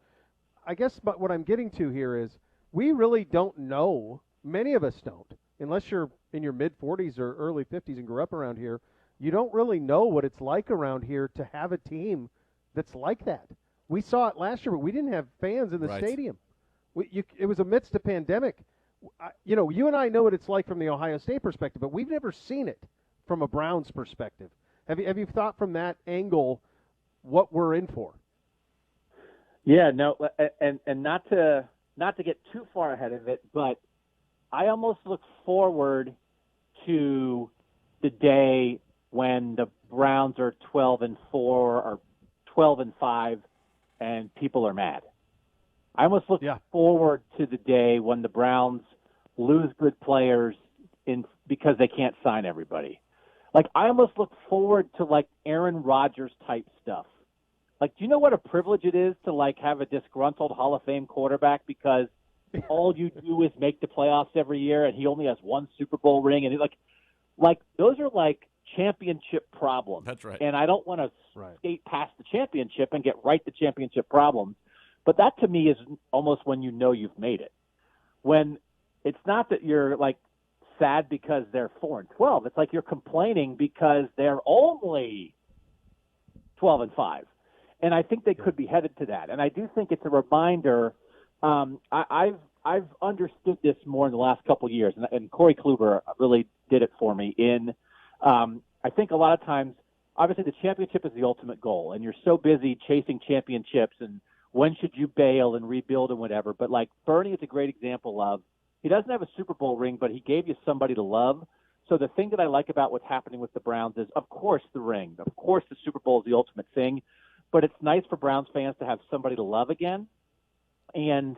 I guess what I'm getting to here is we really don't know, many of us don't, unless you're in your mid-40s or early 50s and grew up around here, you don't really know what it's like around here to have a team that's like that. We saw it last year, but we didn't have fans in the stadium. It was amidst a pandemic. You and I know what it's like from the Ohio State perspective, but we've never seen it from a Browns perspective. Have you thought from that angle what we're in for? Yeah, no, and not to get too far ahead of it, but I almost look forward to the day when the Browns are 12-4 or 12-5, and people are mad. I almost look forward to the day when the Browns lose good players because they can't sign everybody. Like, I almost look forward to, like, Aaron Rodgers type stuff. Like, do you know what a privilege it is to, like, have a disgruntled Hall of Fame quarterback because all you do is make the playoffs every year and he only has one Super Bowl ring? And, like those are, like, championship problems. That's right. And I don't want to skate past the championship and get right to championship problems. But that, to me, is almost when you know you've made it. When it's not that you're, like, sad because they're 4-12. It's like you're complaining because they're only 12-5. And I think they could be headed to that. And I do think it's a reminder. I've understood this more in the last couple of years, and Corey Kluber really did it for me. I think a lot of times, obviously, the championship is the ultimate goal, and you're so busy chasing championships and when should you bail and rebuild and whatever. But, like, Bernie is a great example of, he doesn't have a Super Bowl ring, but he gave you somebody to love. So the thing that I like about what's happening with the Browns is, of course, the ring. Of course, the Super Bowl is the ultimate thing. But it's nice for Browns fans to have somebody to love again. And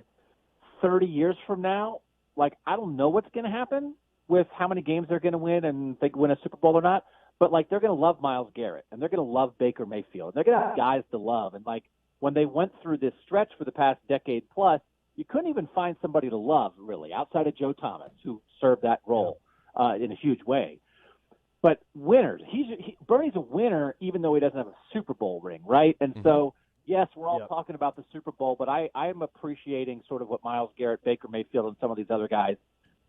30 years from now, like, I don't know what's going to happen with how many games they're going to win and if they win a Super Bowl or not. But, like, they're going to love Myles Garrett, and they're going to love Baker Mayfield. They're going to have guys to love. And, like, when they went through this stretch for the past decade plus, you couldn't even find somebody to love, really, outside of Joe Thomas, who served that role in a huge way. But winners, Bernie's a winner, even though he doesn't have a Super Bowl ring, right? And so, yes, we're all talking about the Super Bowl, but I am appreciating sort of what Myles Garrett, Baker Mayfield, and some of these other guys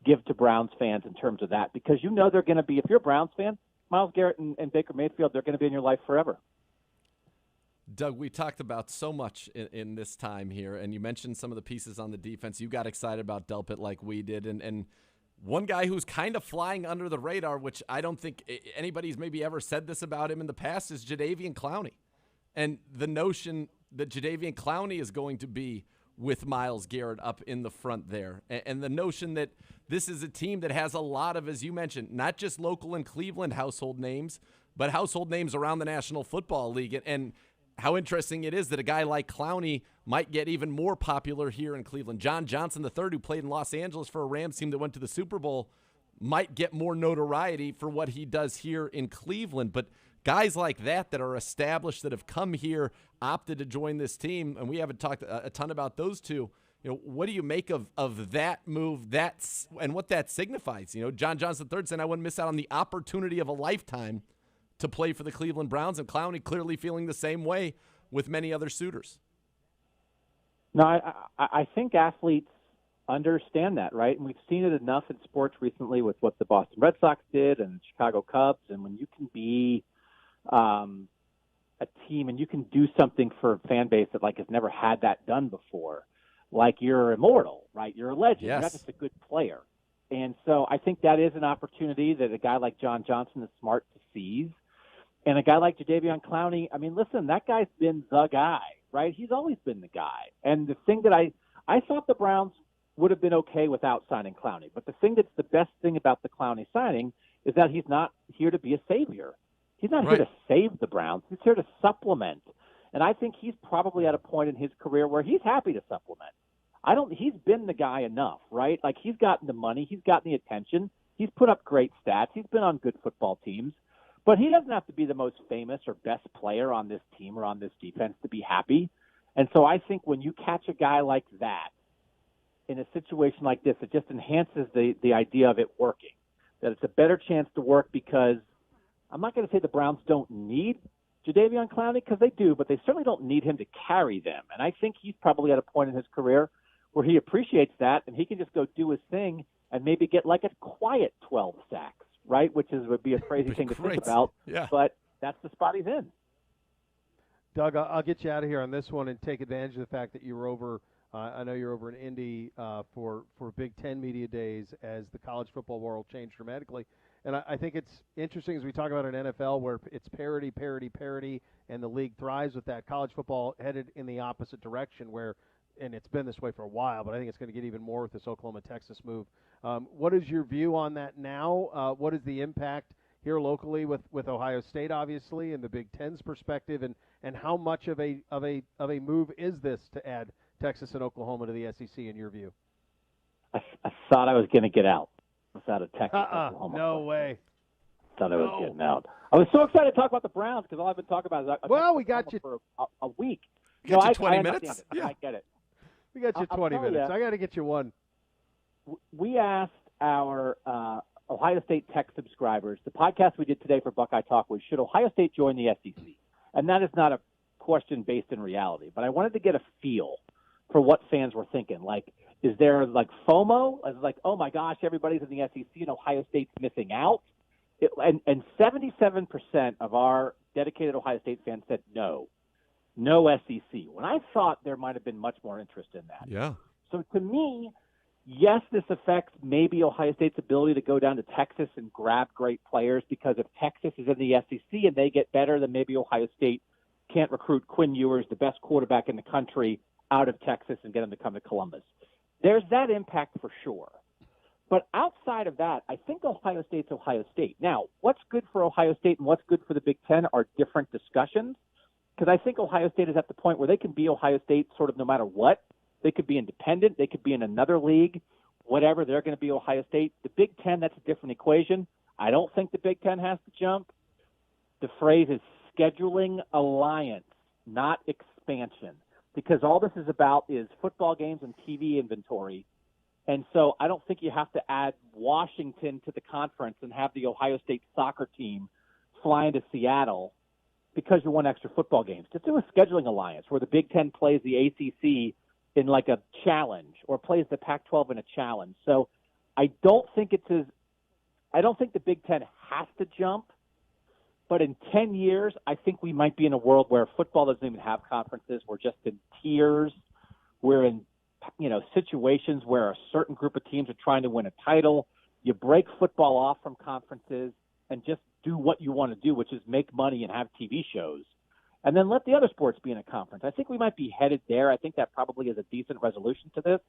give to Browns fans in terms of that, because you know they're going to be, if you're a Browns fan, Myles Garrett and Baker Mayfield, they're going to be in your life forever. Doug, we talked about so much in this time here, and you mentioned some of the pieces on the defense. You got excited about Delpit like we did, and one guy who's kind of flying under the radar, which I don't think anybody's maybe ever said this about him in the past, is Jadavian Clowney. And the notion that Jadavian Clowney is going to be with Myles Garrett up in the front there, and the notion that this is a team that has a lot of, as you mentioned, not just local in Cleveland household names, but household names around the National Football League. And how interesting it is that a guy like Clowney might get even more popular here in Cleveland. John Johnson III, who played in Los Angeles for a Rams team that went to the Super Bowl, might get more notoriety for what he does here in Cleveland. But guys like that are established, that have come here, opted to join this team, and we haven't talked a ton about those two. You know, what do you make of that move, and what that signifies? You know, John Johnson III saying, I wouldn't miss out on the opportunity of a lifetime to play for the Cleveland Browns, and Clowney clearly feeling the same way with many other suitors. No, I think athletes understand that, right? And we've seen it enough in sports recently with what the Boston Red Sox did and Chicago Cubs. And when you can be a team and you can do something for a fan base that, like, has never had that done before, like, you're immortal, right? You're a legend. Yes. You're not just a good player. And so I think that is an opportunity that a guy like John Johnson is smart to seize. And a guy like Jadavian Clowney, I mean, listen, that guy's been the guy, right? He's always been the guy. And the thing that I thought the Browns would have been okay without signing Clowney. But the thing that's the best thing about the Clowney signing is that he's not here to be a savior. He's not here to save the Browns. He's here to supplement. And I think he's probably at a point in his career where he's happy to supplement. He's been the guy enough, right? Like, he's gotten the money. He's gotten the attention. He's put up great stats. He's been on good football teams. But he doesn't have to be the most famous or best player on this team or on this defense to be happy. And so I think when you catch a guy like that in a situation like this, it just enhances the idea of it working, that it's a better chance to work, because I'm not going to say the Browns don't need Jadavian Clowney, because they do, but they certainly don't need him to carry them. And I think he's probably at a point in his career where he appreciates that, and he can just go do his thing and maybe get like a quiet 12 sacks. Right, which would be a crazy thing to think about, but that's the spot he's in. Doug, I'll get you out of here on this one and take advantage of the fact that you were over. I know you're over in Indy for Big Ten Media Days as the college football world changed dramatically. And I think it's interesting as we talk about an NFL where it's parity, and the league thrives with that. College football headed in the opposite direction and it's been this way for a while, but I think it's going to get even more with this Oklahoma-Texas move. What is your view on that now? What is the impact here locally with Ohio State, obviously, and the Big Ten's perspective, and how much of a move is this to add Texas and Oklahoma to the SEC in your view? I thought I was going to get out without a Texas Oklahoma. No way. Thought I was getting out. I was so excited to talk about the Browns because all I've been talking about is we got you for a week. You got you 20 minutes? Yeah. I get it. We got you 20 minutes. I got to get you one. We asked our Ohio State Tech subscribers, the podcast we did today for Buckeye Talk was, should Ohio State join the SEC? And that is not a question based in reality, but I wanted to get a feel for what fans were thinking. Like, is there like FOMO? Is like, oh my gosh, everybody's in the SEC and Ohio State's missing out? And 77% of our dedicated Ohio State fans said no SEC. When I thought there might have been much more interest in that. Yeah. So to me, yes, this affects maybe Ohio State's ability to go down to Texas and grab great players, because if Texas is in the SEC and they get better, then maybe Ohio State can't recruit Quinn Ewers, the best quarterback in the country, out of Texas and get him to come to Columbus. There's that impact for sure. But outside of that, I think Ohio State's Ohio State. Now, what's good for Ohio State and what's good for the Big Ten are different discussions, because I think Ohio State is at the point where they can be Ohio State sort of no matter what. They could be independent. They could be in another league, whatever. They're going to be Ohio State. The Big Ten, that's a different equation. I don't think the Big Ten has to jump. The phrase is scheduling alliance, not expansion, because all this is about is football games and TV inventory. And so I don't think you have to add Washington to the conference and have the Ohio State soccer team fly into Seattle because you want extra football games. Just do a scheduling alliance where the Big Ten plays the ACC in like a challenge or plays the Pac-12 in a challenge. So I don't think the Big Ten has to jump, but in 10 years, I think we might be in a world where football doesn't even have conferences. We're just in tiers. We're in situations where a certain group of teams are trying to win a title. You break football off from conferences and just do what you want to do, which is make money and have TV shows. And then let the other sports be in a conference. I think we might be headed there. I think that probably is a decent resolution to this.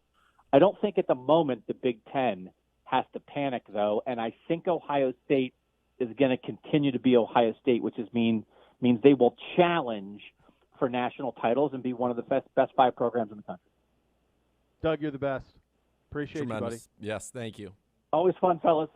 I don't think at the moment the Big Ten has to panic, though, and I think Ohio State is going to continue to be Ohio State, which means they will challenge for national titles and be one of the best five programs in the country. Doug, you're the best. Appreciate Tremendous. you, buddy. Yes, thank you. Always fun, fellas.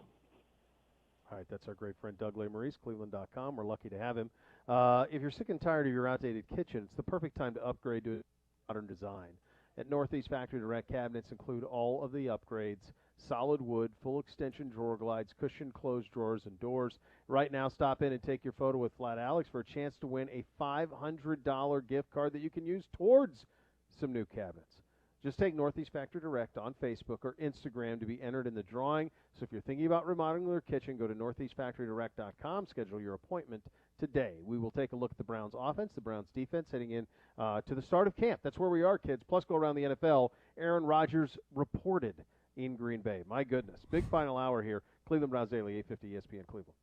All right, that's our great friend Doug Lesmerises, Cleveland.com. We're lucky to have him. If you're sick and tired of your outdated kitchen, it's the perfect time to upgrade to modern design. At Northeast Factory Direct, cabinets include all of the upgrades: solid wood, full extension drawer glides, cushioned closed drawers, and doors. Right now, stop in and take your photo with Flat Alex for a chance to win a $500 gift card that you can use towards some new cabinets. Just take Northeast Factory Direct on Facebook or Instagram to be entered in the drawing. So if you're thinking about remodeling your kitchen, go to northeastfactorydirect.com. Schedule your appointment today. We will take a look at the Browns offense, the Browns defense heading in to the start of camp. That's where we are, kids. Plus, go around the NFL. Aaron Rodgers reported in Green Bay. My goodness. Big final hour here. Cleveland Browns Daily, 850 ESPN Cleveland.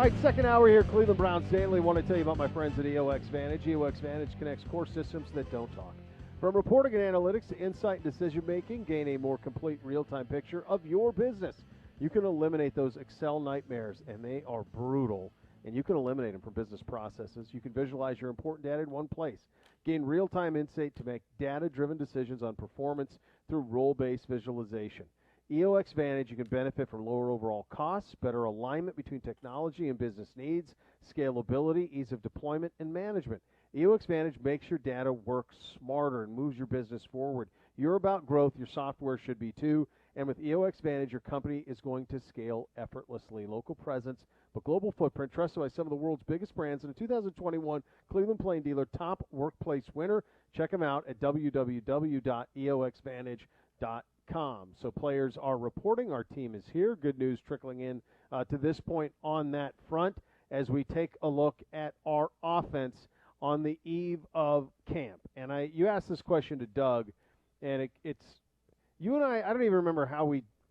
All right, second hour here, Cleveland Browns Daily. Want to tell you about my friends at EOX Vantage. EOX Vantage connects core systems that don't talk. From reporting and analytics to insight and decision-making, gain a more complete real-time picture of your business. You can eliminate those Excel nightmares, and they are brutal, and you can eliminate them from business processes. You can visualize your important data in one place. Gain real-time insight to make data-driven decisions on performance through role-based visualization. EOX Vantage, you can benefit from lower overall costs, better alignment between technology and business needs, scalability, ease of deployment, and management. EOX Vantage makes your data work smarter and moves your business forward. You're about growth. Your software should be too. And with EOX Vantage, your company is going to scale effortlessly. Local presence, but global footprint, trusted by some of the world's biggest brands. And a 2021 Cleveland Plain Dealer Top Workplace winner. Check them out at www.eoxvantage.com. So players are reporting. Our team is here. Good news trickling in to this point on that front as we take a look at our offense on the eve of camp. And you asked this question to Doug, and it's you and I don't even remember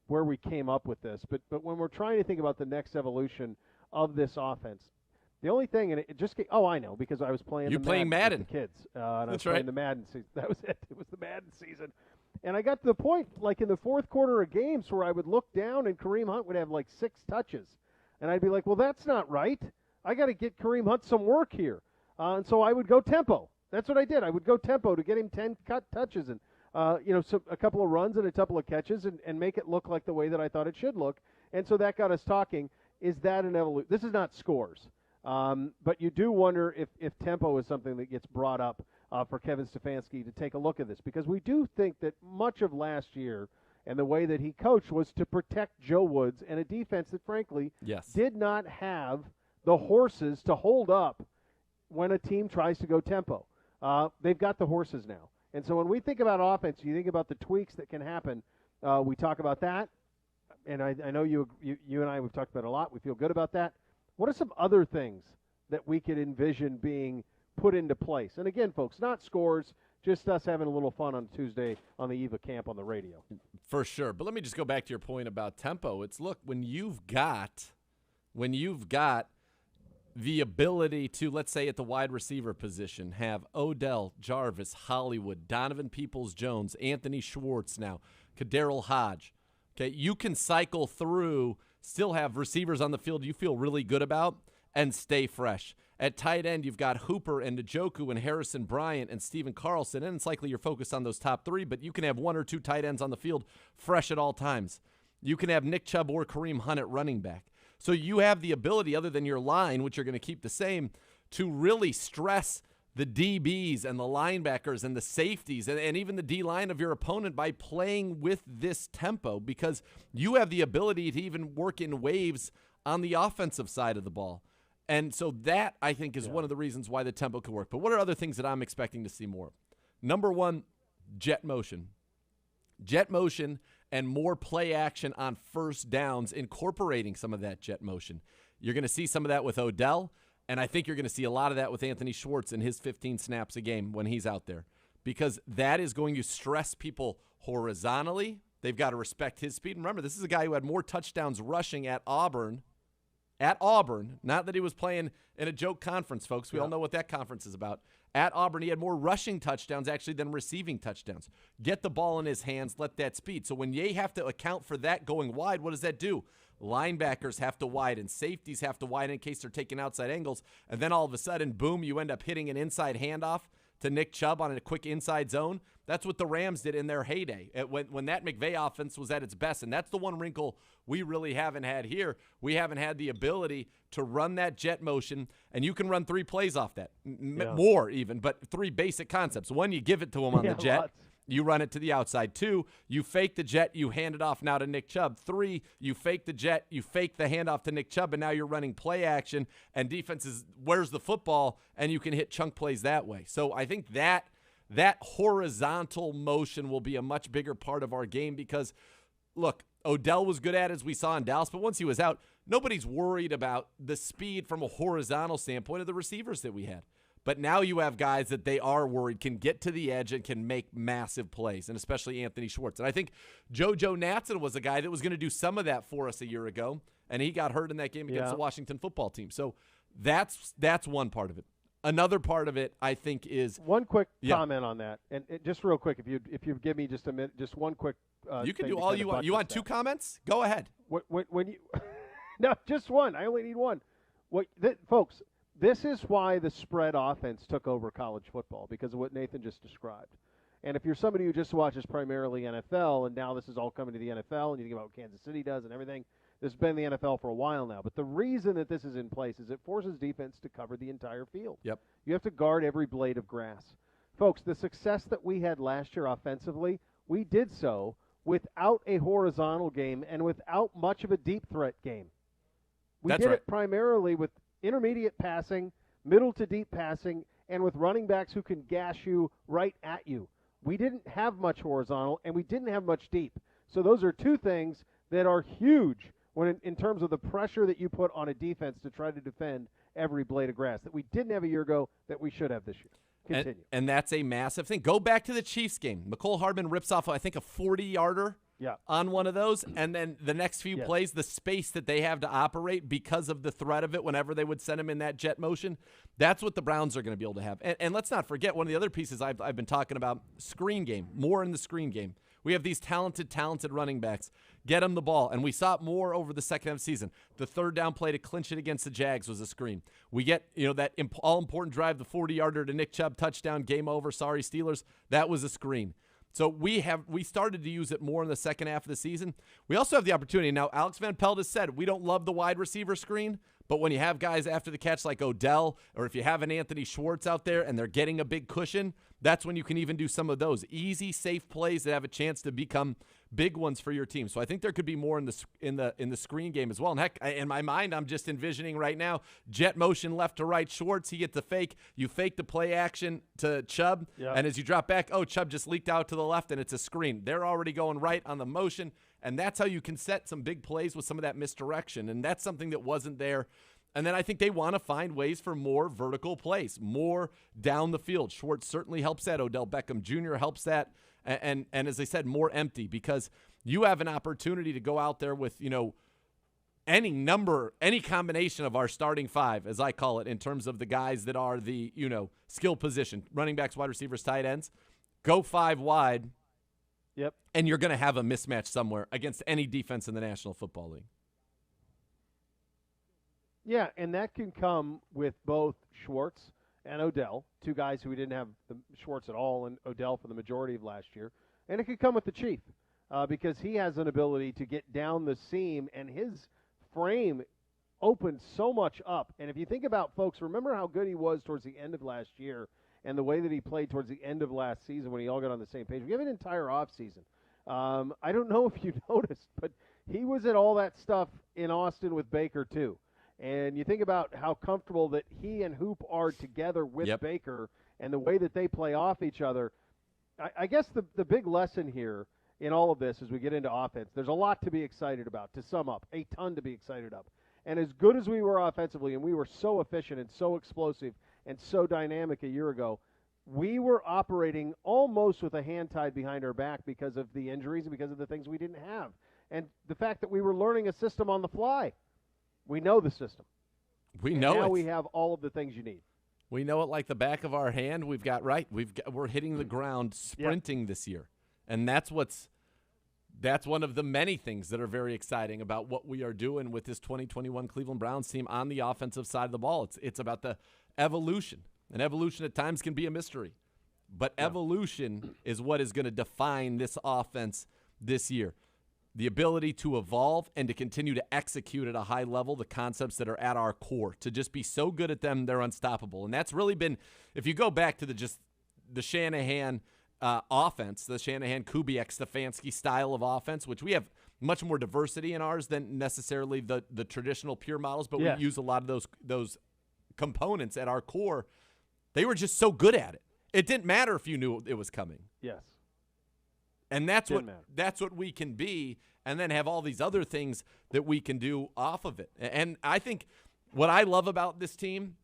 where we came up with this, but when we're trying to think about the next evolution of this offense, the only thing, and it just I know, because I was playing Madden with the kids. And I was That's playing right. the Madden season. That was it. It was the Madden season. And I got to the point, like in the fourth quarter of games, where I would look down and Kareem Hunt would have like 6 touches. And I'd be like, well, that's not right. I got to get Kareem Hunt some work here. And so I would go tempo. That's what I did. I would go tempo to get him 10 touches and, so a couple of runs and a couple of catches and make it look like the way that I thought it should look. And so that got us talking. Is that an evolution? This is not scores. But you do wonder if tempo is something that gets brought up for Kevin Stefanski to take a look at this, because we do think that much of last year and the way that he coached was to protect Joe Woods and a defense that, frankly, did not have the horses to hold up when a team tries to go tempo. They've got the horses now. And so when we think about offense, you think about the tweaks that can happen. We talk about that, and I know you and I, we've talked about it a lot. We feel good about that. What are some other things that we could envision being put into place? And again, folks, not scores, just us having a little fun on Tuesday on the eve of camp on the radio. For sure. But let me just go back to your point about tempo. It's, look, when you've got the ability to, let's say at the wide receiver position, have Odell, Jarvis, Hollywood, Donovan Peoples-Jones, Anthony Schwartz now, Kaderil Hodge. Okay, you can cycle through, still have receivers on the field you feel really good about, and stay fresh. At tight end, you've got Hooper and Njoku and Harrison Bryant and Steven Carlson, and it's likely you're focused on those top 3, but you can have 1 or 2 tight ends on the field fresh at all times. You can have Nick Chubb or Kareem Hunt at running back. So you have the ability, other than your line, which you're going to keep the same, to really stress the DBs and the linebackers and the safeties and even the D-line of your opponent by playing with this tempo, because you have the ability to even work in waves on the offensive side of the ball. And so that, I think, is one of the reasons why the tempo could work. But what are other things that I'm expecting to see more? Number 1, jet motion. Jet motion and more play action on first downs, incorporating some of that jet motion. You're going to see some of that with Odell, and I think you're going to see a lot of that with Anthony Schwartz in his 15 snaps a game when he's out there, because that is going to stress people horizontally. They've got to respect his speed. And remember, this is a guy who had more touchdowns rushing at Auburn, not that he was playing in a joke conference, folks. We all know what that conference is about. At Auburn, he had more rushing touchdowns actually than receiving touchdowns. Get the ball in his hands, let that speed. So when you have to account for that going wide, what does that do? Linebackers have to widen, safeties have to widen in case they're taking outside angles, and then all of a sudden, boom, you end up hitting an inside handoff to Nick Chubb on a quick inside zone. That's what the Rams did in their heyday, when that McVay offense was at its best, and that's the one wrinkle we really haven't had here. We haven't had the ability to run that jet motion, and you can run 3 plays off that, more even, but 3 basic concepts. 1, you give it to him on the jet. Lots. You run it to the outside. 2, you fake the jet, you hand it off now to Nick Chubb. 3, you fake the jet, you fake the handoff to Nick Chubb, and now you're running play action, and defense is, where's the football, and you can hit chunk plays that way. So I think that horizontal motion will be a much bigger part of our game, because, look, Odell was good at it, as we saw in Dallas, but once he was out, nobody's worried about the speed from a horizontal standpoint of the receivers that we had. But now you have guys that they are worried can get to the edge and can make massive plays, and especially Anthony Schwartz. And I think JoJo Natson was a guy that was going to do some of that for us a year ago, and he got hurt in that game against Yeah. the Washington football team. So that's one part of it. Another part of it, I think, is one quick Yeah. comment on that, and just real quick, if you give me just a minute, just one quick. you can thing do to all kinda you want. You buttress want two that. comments? Go ahead. When you no, just one. I only need one. Folks, this is why the spread offense took over college football, because of what Nathan just described. And if you're somebody who just watches primarily NFL, and now this is all coming to the NFL, and you think about what Kansas City does and everything, this has been the NFL for a while now. But the reason that this is in place is it forces defense to cover the entire field. Yep. You have to guard every blade of grass. Folks, the success that we had last year offensively, we did so without a horizontal game and without much of a deep threat game. We That's did right. it primarily with intermediate passing, middle to deep passing, and with running backs who can gash you right at you. We didn't have much horizontal, and we didn't have much deep. So those are two things that are huge when in terms of the pressure that you put on a defense to try to defend every blade of grass that we didn't have a year ago that we should have this year. Continue. And that's a massive thing. Go back to the Chiefs game. McCole Hardman rips off, I think, a 40-yarder Yeah. on one of those, and then the next few Yes. plays, the space that they have to operate because of the threat of it whenever they would send him in that jet motion, that's what the Browns are going to be able to have. And let's not forget, one of the other pieces I've been talking about, screen game, more in the screen game. We have these talented running backs. Get them the ball. And we saw it more over the second half of the season. The third down play to clinch it against the Jags was a screen. We get, that all-important drive, the 40-yarder to Nick Chubb, touchdown, game over, sorry Steelers. That was a screen. So we started to use it more in the second half of the season. We also have the opportunity. Now, Alex Van Pelt has said we don't love the wide receiver screen, but when you have guys after the catch like Odell, or if you have an Anthony Schwartz out there and they're getting a big cushion, that's when you can even do some of those easy, safe plays that have a chance to become big ones for your team. So I think there could be more in the screen game as well. And heck, in my mind, I'm just envisioning right now, jet motion left to right, Schwartz, he gets the fake. You fake the play action to Chubb, Yep. and as you drop back, Chubb just leaked out to the left, and it's a screen. They're already going right on the motion, and that's how you can set some big plays with some of that misdirection, and that's something that wasn't there. And then I think they want to find ways for more vertical plays, more down the field. Schwartz certainly helps that. Odell Beckham Jr. helps that. And as I said, more empty, because you have an opportunity to go out there with, any combination of our starting five, as I call it, in terms of the guys that are the, skill position, running backs, wide receivers, tight ends, go five wide. Yep. And you're going to have a mismatch somewhere against any defense in the National Football League. Yeah, and that can come with both Schwartz and Odell, two guys who we didn't have the Schwartz at all and Odell for the majority of last year. And it could come with the Chief because he has an ability to get down the seam, and his frame opens so much up. And if you think about, folks, remember how good he was towards the end of last year and the way that he played towards the end of last season when he all got on the same page. We have an entire offseason. I don't know if you noticed, but he was at all that stuff in Austin with Baker too. And you think about how comfortable that he and Hoop are together with Yep. Baker and the way that they play off each other. I guess the big lesson here in all of this as we get into offense, there's a lot to be excited about, to sum up, a ton to be excited about. And as good as we were offensively, and we were so efficient and so explosive and so dynamic a year ago, we were operating almost with a hand tied behind our back because of the injuries and because of the things we didn't have. And the fact that we were learning a system on the fly. We know the system. We And know now it. we have all of the things you need. We know it like the back of our hand. We're hitting the ground sprinting this year. And that's one of the many things that are very exciting about what we are doing with this 2021 Cleveland Browns team on the offensive side of the ball. It's about the evolution. And evolution at times can be a mystery. But evolution is what is going to define this offense this year. The ability to evolve and to continue to execute at a high level the concepts that are at our core, to just be so good at them they're unstoppable. And that's really been, if you go back to the Shanahan offense, the Shanahan, Kubiak, Stefanski style of offense, which we have much more diversity in ours than necessarily the traditional pure models, but Yes. we use a lot of those components at our core. They were just so good at it. It didn't matter if you knew it was coming. Yes. And that's Didn't matter. that's what we can be, and then have all these other things that we can do off of it. And I think what I love about this team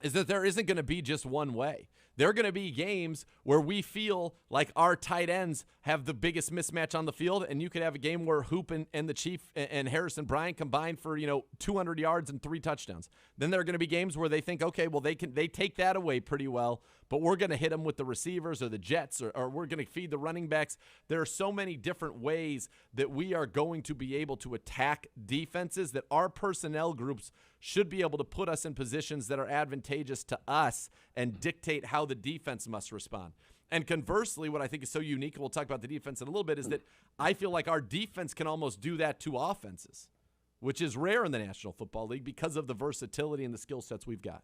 is that there isn't going to be just one way. There are going to be games where we feel like our tight ends have the biggest mismatch on the field, and you could have a game where Hoop and the Chief and Harrison Bryant combine for 200 yards and 3 touchdowns. Then there are going to be games where they think, okay, well they take that away pretty well, but we're going to hit them with the receivers or the jets, or we're going to feed the running backs. There are so many different ways that we are going to be able to attack defenses that our personnel groups should be able to put us in positions that are advantageous to us and dictate how the defense must respond. And conversely, what I think is so unique, and we'll talk about the defense in a little bit, is that I feel like our defense can almost do that to offenses, which is rare in the National Football League because of the versatility and the skill sets we've got.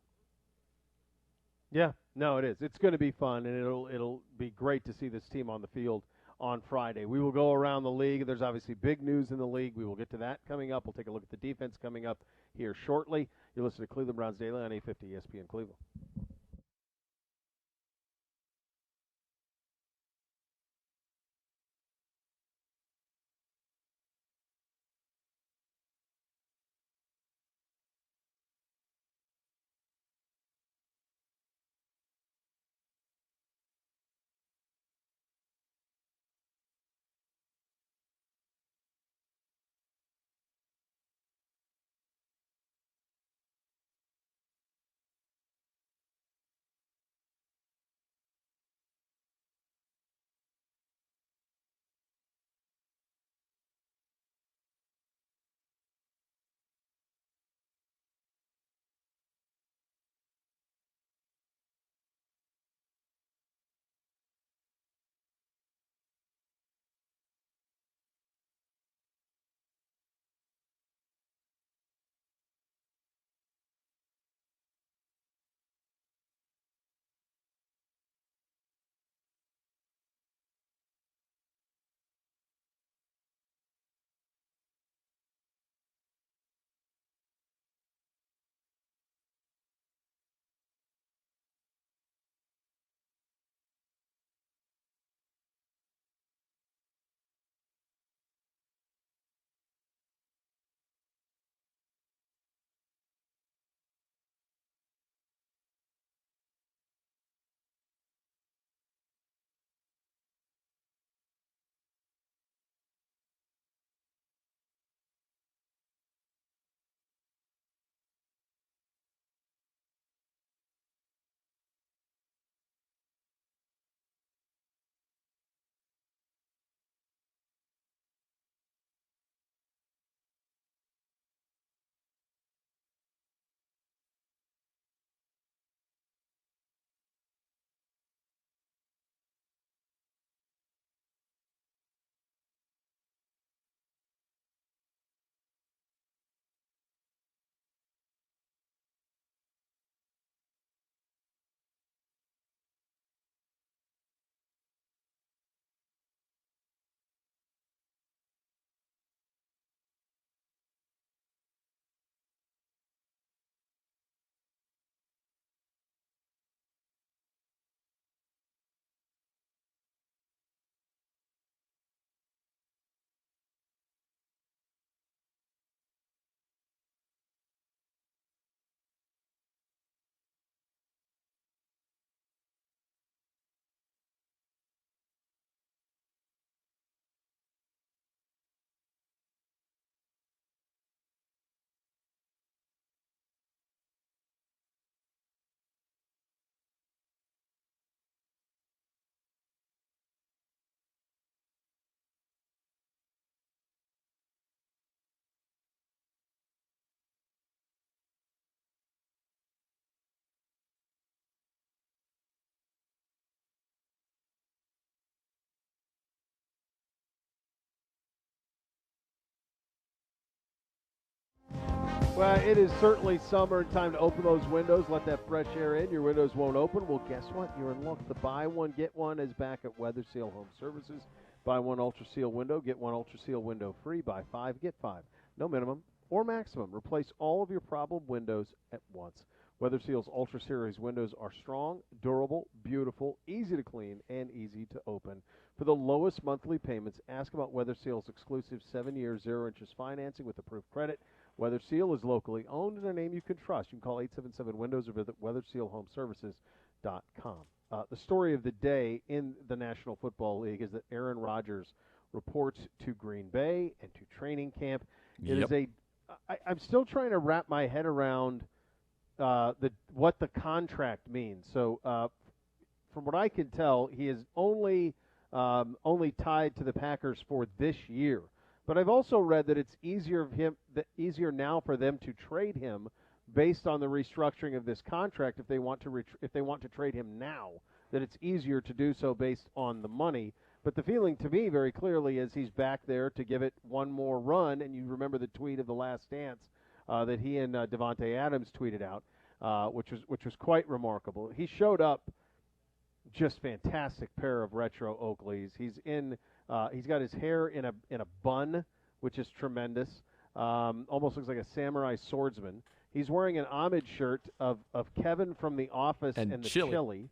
Yeah, no, it is. It's going to be fun, and it'll be great to see this team on the field on Friday. We will go around the league. There's obviously big news in the league. We will get to that coming up. We'll take a look at the defense coming up here shortly. You listen to Cleveland Browns Daily on 850 ESPN Cleveland. Well, it is certainly summer and time to open those windows, let that fresh air in. Your windows won't open. Well, guess what? You're in luck. The buy one, get one is back at Weather Seal Home Services. Buy one Ultra Seal window, get one Ultra Seal window free. Buy 5, get 5. No minimum or maximum. Replace all of your problem windows at once. Weather Seal's Ultra Series windows are strong, durable, beautiful, easy to clean, and easy to open. For the lowest monthly payments, ask about Weather Seal's exclusive 7-year, 0-interest financing with approved credit. Weather Seal is locally owned and a name you can trust. You can call 877-WINDOWS or visit WeatherSealHomeservices.com. the story of the day in the National Football League is that Aaron Rodgers reports to Green Bay and to training camp. It is I'm still trying to wrap my head around what the contract means. So from what I can tell, he is only tied to the Packers for this year. But I've also read that it's easier now for them to trade him based on the restructuring of this contract. If they want to trade him now, that it's easier to do so based on the money. But the feeling to me very clearly is he's back there to give it one more run. And you remember the tweet of The Last Dance that he and Devontae Adams tweeted out, which was quite remarkable. He showed up, just fantastic pair of retro Oakleys. He's got his hair in a bun, which is tremendous. Almost looks like a samurai swordsman. He's wearing an homage shirt of Kevin from The Office and the Chili.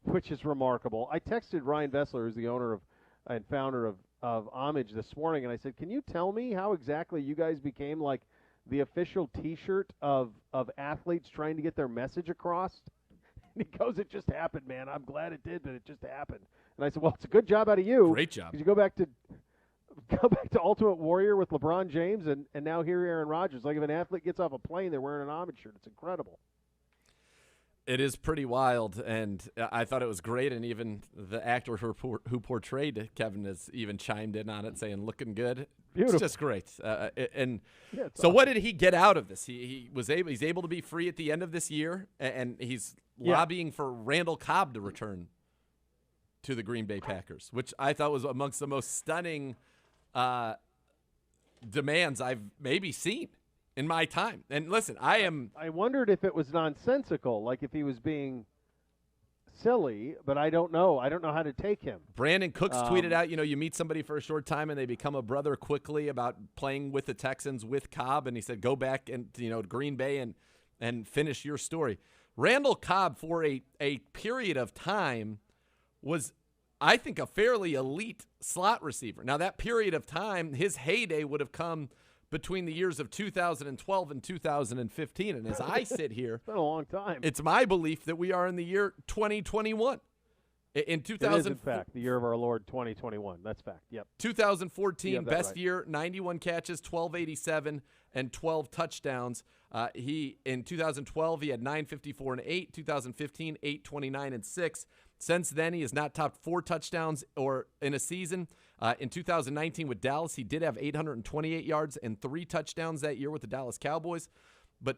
Which is remarkable. I texted Ryan Vessler, who's the owner and founder of Homage, this morning, and I said, can you tell me how exactly you guys became like the official T-shirt of athletes trying to get their message across? And he goes, it just happened, man. I'm glad it did, but it just happened. And I said, well, it's a good job out of you. Great job. Because you go back to Ultimate Warrior with LeBron James, and now here Aaron Rodgers. Like if an athlete gets off a plane, they're wearing an Homage shirt. It's incredible. It is pretty wild, and I thought it was great, and even the actor who portrayed Kevin has even chimed in on it, saying, looking good. Beautiful. It's just great. So awesome. What did he get out of this? He's able to be free at the end of this year, and he's lobbying for Randall Cobb to return to the Green Bay Packers, which I thought was amongst the most stunning demands I've maybe seen in my time. And listen, I wondered if it was nonsensical, like if he was being silly, but I don't know. I don't know how to take him. Brandon Cooks tweeted out, you meet somebody for a short time and they become a brother quickly, about playing with the Texans with Cobb, and he said, go back and Green Bay and finish your story. Randall Cobb, for a period of time, was, I think, a fairly elite slot receiver. Now, that period of time, his heyday would have come between the years of 2012 and 2015. And as I sit here, it's been a long time. It's my belief that we are in the year 2021. In 2000, it is, in fact, the year of our Lord 2021. That's fact. Yep. 2014, best right. year, 91 catches, 1287, and 12 touchdowns. In 2012, he had 954 and 8. 2015, 829 and 6. Since then, he has not topped 4 touchdowns or in a season. In 2019 with Dallas, he did have 828 yards and 3 touchdowns that year with the Dallas Cowboys. But,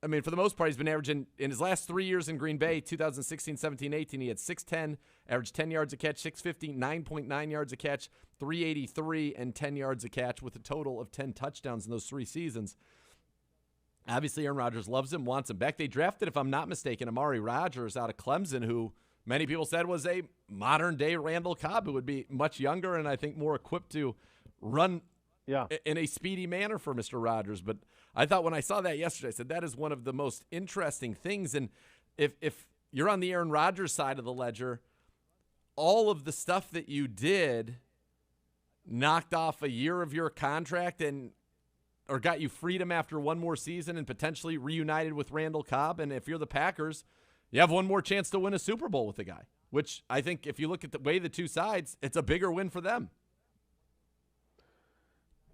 I mean, for the most part, he's been averaging, in his last 3 years in Green Bay, 2016, 17, 18, he had 610, averaged 10 yards a catch, 650, 9.9 yards a catch, 383, and 10 yards a catch with a total of 10 touchdowns in those 3 seasons. Obviously, Aaron Rodgers loves him, wants him back. They drafted, if I'm not mistaken, Amari Rodgers out of Clemson, who many people said was a modern-day Randall Cobb, who would be much younger and I think more equipped to run in a speedy manner for Mr. Rodgers. But I thought when I saw that yesterday, I said that is one of the most interesting things. And if you're on the Aaron Rodgers side of the ledger, all of the stuff that you did knocked off a year of your contract or got you freedom after one more season and potentially reunited with Randall Cobb. And if you're the Packers, you have one more chance to win a Super Bowl with the guy, which I think if you look at the way the two sides, it's a bigger win for them.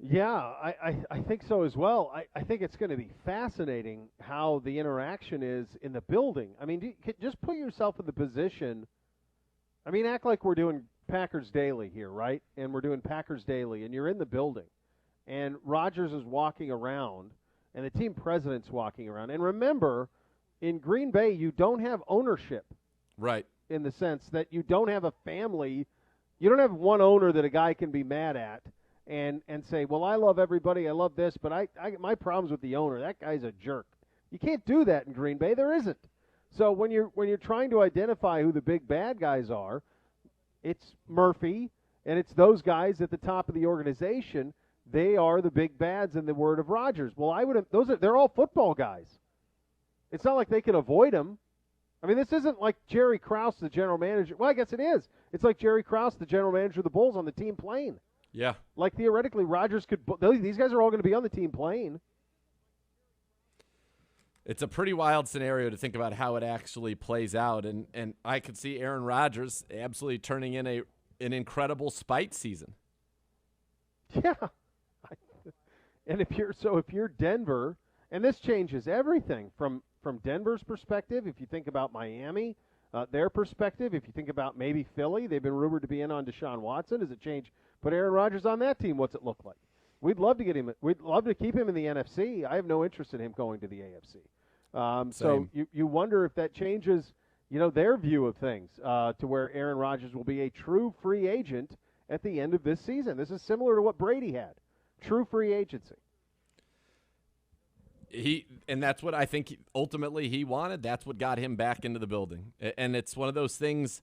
Yeah, I think so as well. I think it's going to be fascinating how the interaction is in the building. I mean, just put yourself in the position. I mean, act like we're doing Packers Daily here, right? And we're doing Packers Daily, and you're in the building. And Rodgers is walking around, and the team president's walking around. And remember, in Green Bay, you don't have ownership. Right. In the sense that you don't have a family. You don't have one owner that a guy can be mad at and say, well, I love everybody, I love this, but I my problem's with the owner. That guy's a jerk. You can't do that in Green Bay. There isn't. So when you're trying to identify who the big bad guys are, it's Murphy, and it's those guys at the top of the organization. They are the big bads in the word of Rodgers. Well, they're all football guys. It's not like they can avoid him. I mean, this isn't like Jerry Krause, the general manager. Well, I guess it is. It's like Jerry Krause, the general manager of the Bulls, on the team plane. Yeah. Like, theoretically, Rodgers could – these guys are all going to be on the team plane. It's a pretty wild scenario to think about how it actually plays out, and I could see Aaron Rodgers absolutely turning in an incredible spite season. Yeah, and if you're Denver, and this changes everything from Denver's perspective. If you think about Miami, their perspective. If you think about maybe Philly, they've been rumored to be in on Deshaun Watson. Does it change? Put Aaron Rodgers on that team. What's it look like? We'd love to get him. We'd love to keep him in the NFC. I have no interest in him going to the AFC. So you wonder if that changes, their view of things to where Aaron Rodgers will be a true free agent at the end of this season. This is similar to what Brady had, true free agency. And that's what I think ultimately he wanted. That's what got him back into the building. And it's one of those things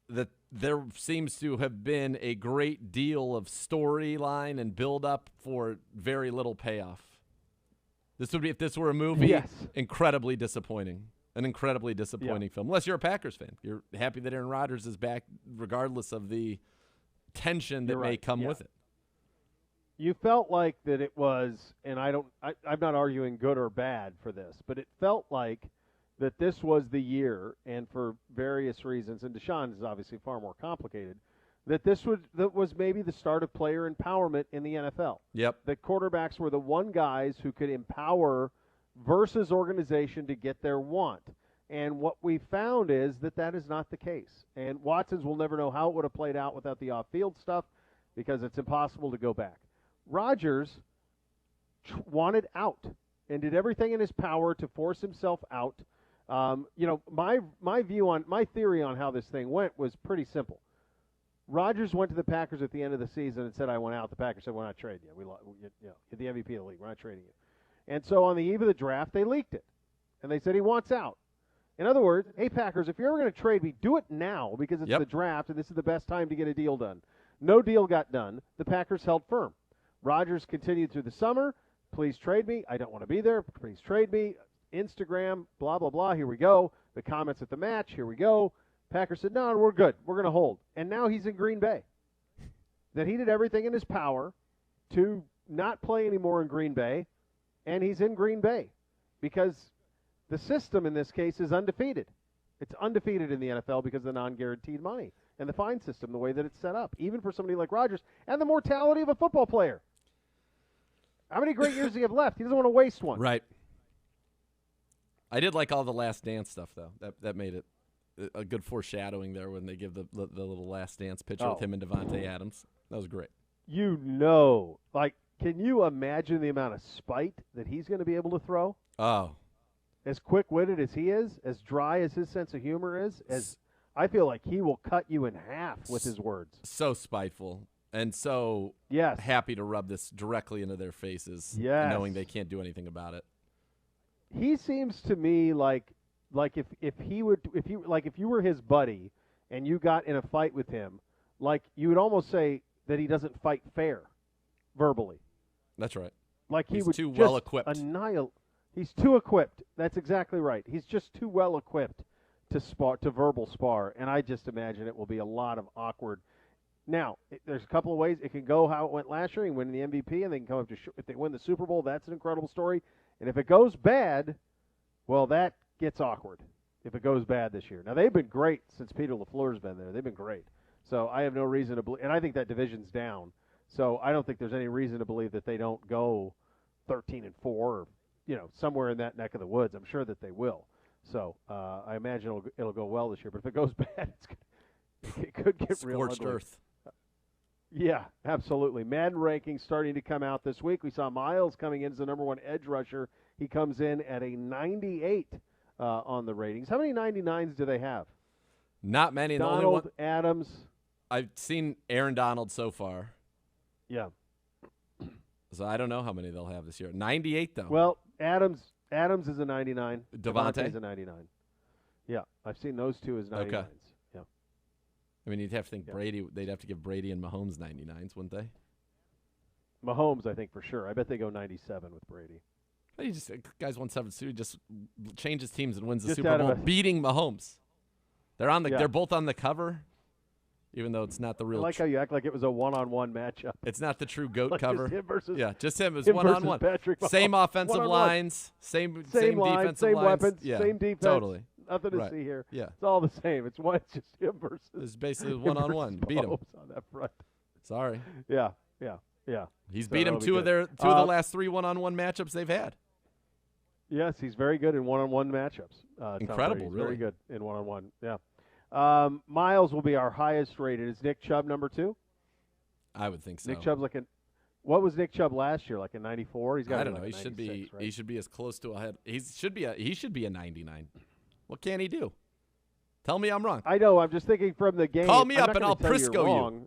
that there seems to have been a great deal of storyline and build up for very little payoff. This would be, if this were a movie, yes. incredibly disappointing. An incredibly disappointing film. Unless you're a Packers fan. You're happy that Aaron Rodgers is back regardless of the tension that may come with it. You felt like that it was, and I'm not arguing good or bad for this, but it felt like that this was the year, and for various reasons, and Deshaun is obviously far more complicated, that was maybe the start of player empowerment in the NFL. Yep. That quarterbacks were the one guys who could empower versus organization to get their want. And what we found is that is not the case. And Watson's will never know how it would have played out without the off-field stuff because it's impossible to go back. Rodgers wanted out and did everything in his power to force himself out. My theory on how this thing went was pretty simple. Rodgers went to the Packers at the end of the season and said, "I want out." The Packers said, "We're not trading you. You're the MVP of the league. We're not trading you." And so on the eve of the draft, they leaked it, and they said he wants out. In other words, hey Packers, if you're ever going to trade me, do it now because it's the draft and this is the best time to get a deal done. No deal got done. The Packers held firm. Rodgers continued through the summer. Please trade me. I don't want to be there. Please trade me. Instagram, blah, blah, blah. Here we go. The comments at the match. Here we go. Packers said, no, we're good. We're going to hold. And now he's in Green Bay. That he did everything in his power to not play anymore in Green Bay, and he's in Green Bay because the system in this case is undefeated. It's undefeated in the NFL because of the non-guaranteed money and the fine system, the way that it's set up, even for somebody like Rodgers, and the mortality of a football player. How many great years does he have left? He doesn't want to waste one. Right. I did like all the Last Dance stuff, though. That made it a good foreshadowing there when they give the little Last Dance picture with him and Devontae Adams. That was great. Can you imagine the amount of spite that he's going to be able to throw? Oh. As quick-witted as he is, as dry as his sense of humor is, I feel like he will cut you in half with his words. So spiteful. And so happy to rub this directly into their faces, knowing they can't do anything about it. He seems to me like if you were his buddy and you got in a fight with him, like you would almost say that he doesn't fight fair, verbally. That's right. Like he's would too just well equipped. He's too equipped. That's exactly right. He's just too well equipped to verbal spar, and I just imagine it will be a lot of awkward. Now, there's a couple of ways it can go how it went last year. He win the MVP, and they can come up to if they win the Super Bowl. That's an incredible story. And if it goes bad, well, that gets awkward. If it goes bad this year, now they've been great since Peter LaFleur's been there. They've been great. So I have no reason to believe, and I think that division's down. So I don't think there's any reason to believe that they don't go 13-4 or somewhere in that neck of the woods. I'm sure that they will. So I imagine it'll go well this year. But if it goes bad, it could get real ugly. Scorched earth. Yeah, absolutely. Madden Rankings starting to come out this week. We saw Miles coming in as the number one edge rusher. He comes in at a 98 on the ratings. How many 99s do they have? Not many. Donald, the only one, Adams. I've seen Aaron Donald so far. Yeah. So I don't know how many they'll have this year. 98, though. Well, Adams is a 99. Devontae is a 99. Yeah, I've seen those two as 99s. Okay. Yeah. I mean, you'd have to think Brady. They'd have to give Brady and Mahomes 99s, wouldn't they? Mahomes, I think for sure. I bet they go 97 with Brady. He just guys won 7 Super. Just changes teams and wins the Just Super Bowl, beating Mahomes. They're on the. Yeah. They're both on the cover. even though it's not the real. I like how you act like it was a one-on-one matchup. It's not the true GOAT Like cover. just him versus, yeah, just him as him one-on-one. versus Patrick Mahomes. Same offensive One-on-one. lines, same line, defensive same lines. weapons, Yeah, same defense. totally. Nothing to Right. see here. Yeah. It's all the same. It's just him versus. It's basically him one-on-one. versus Beat him. Mahomes on that front. Sorry. Yeah. He's So beat him that'll be two of good. the last 3 one-on-one matchups they've had. Yes, he's very good in one-on-one matchups. Tom Incredible, Brady. He's really. Very good in one-on-one. Yeah. Miles will be our highest rated. Is Nick Chubb number 2? I would think so. Nick Chubb's like what was Nick Chubb last year? Like a 94? He's got. I don't know. Like He should be. 96, right? He should be as close to a head. He should be a 99. What can he do? Tell me I'm wrong. I know. I'm just thinking from the game. Call me I'm up not and gonna I'll tell you're Prisco you. wrong.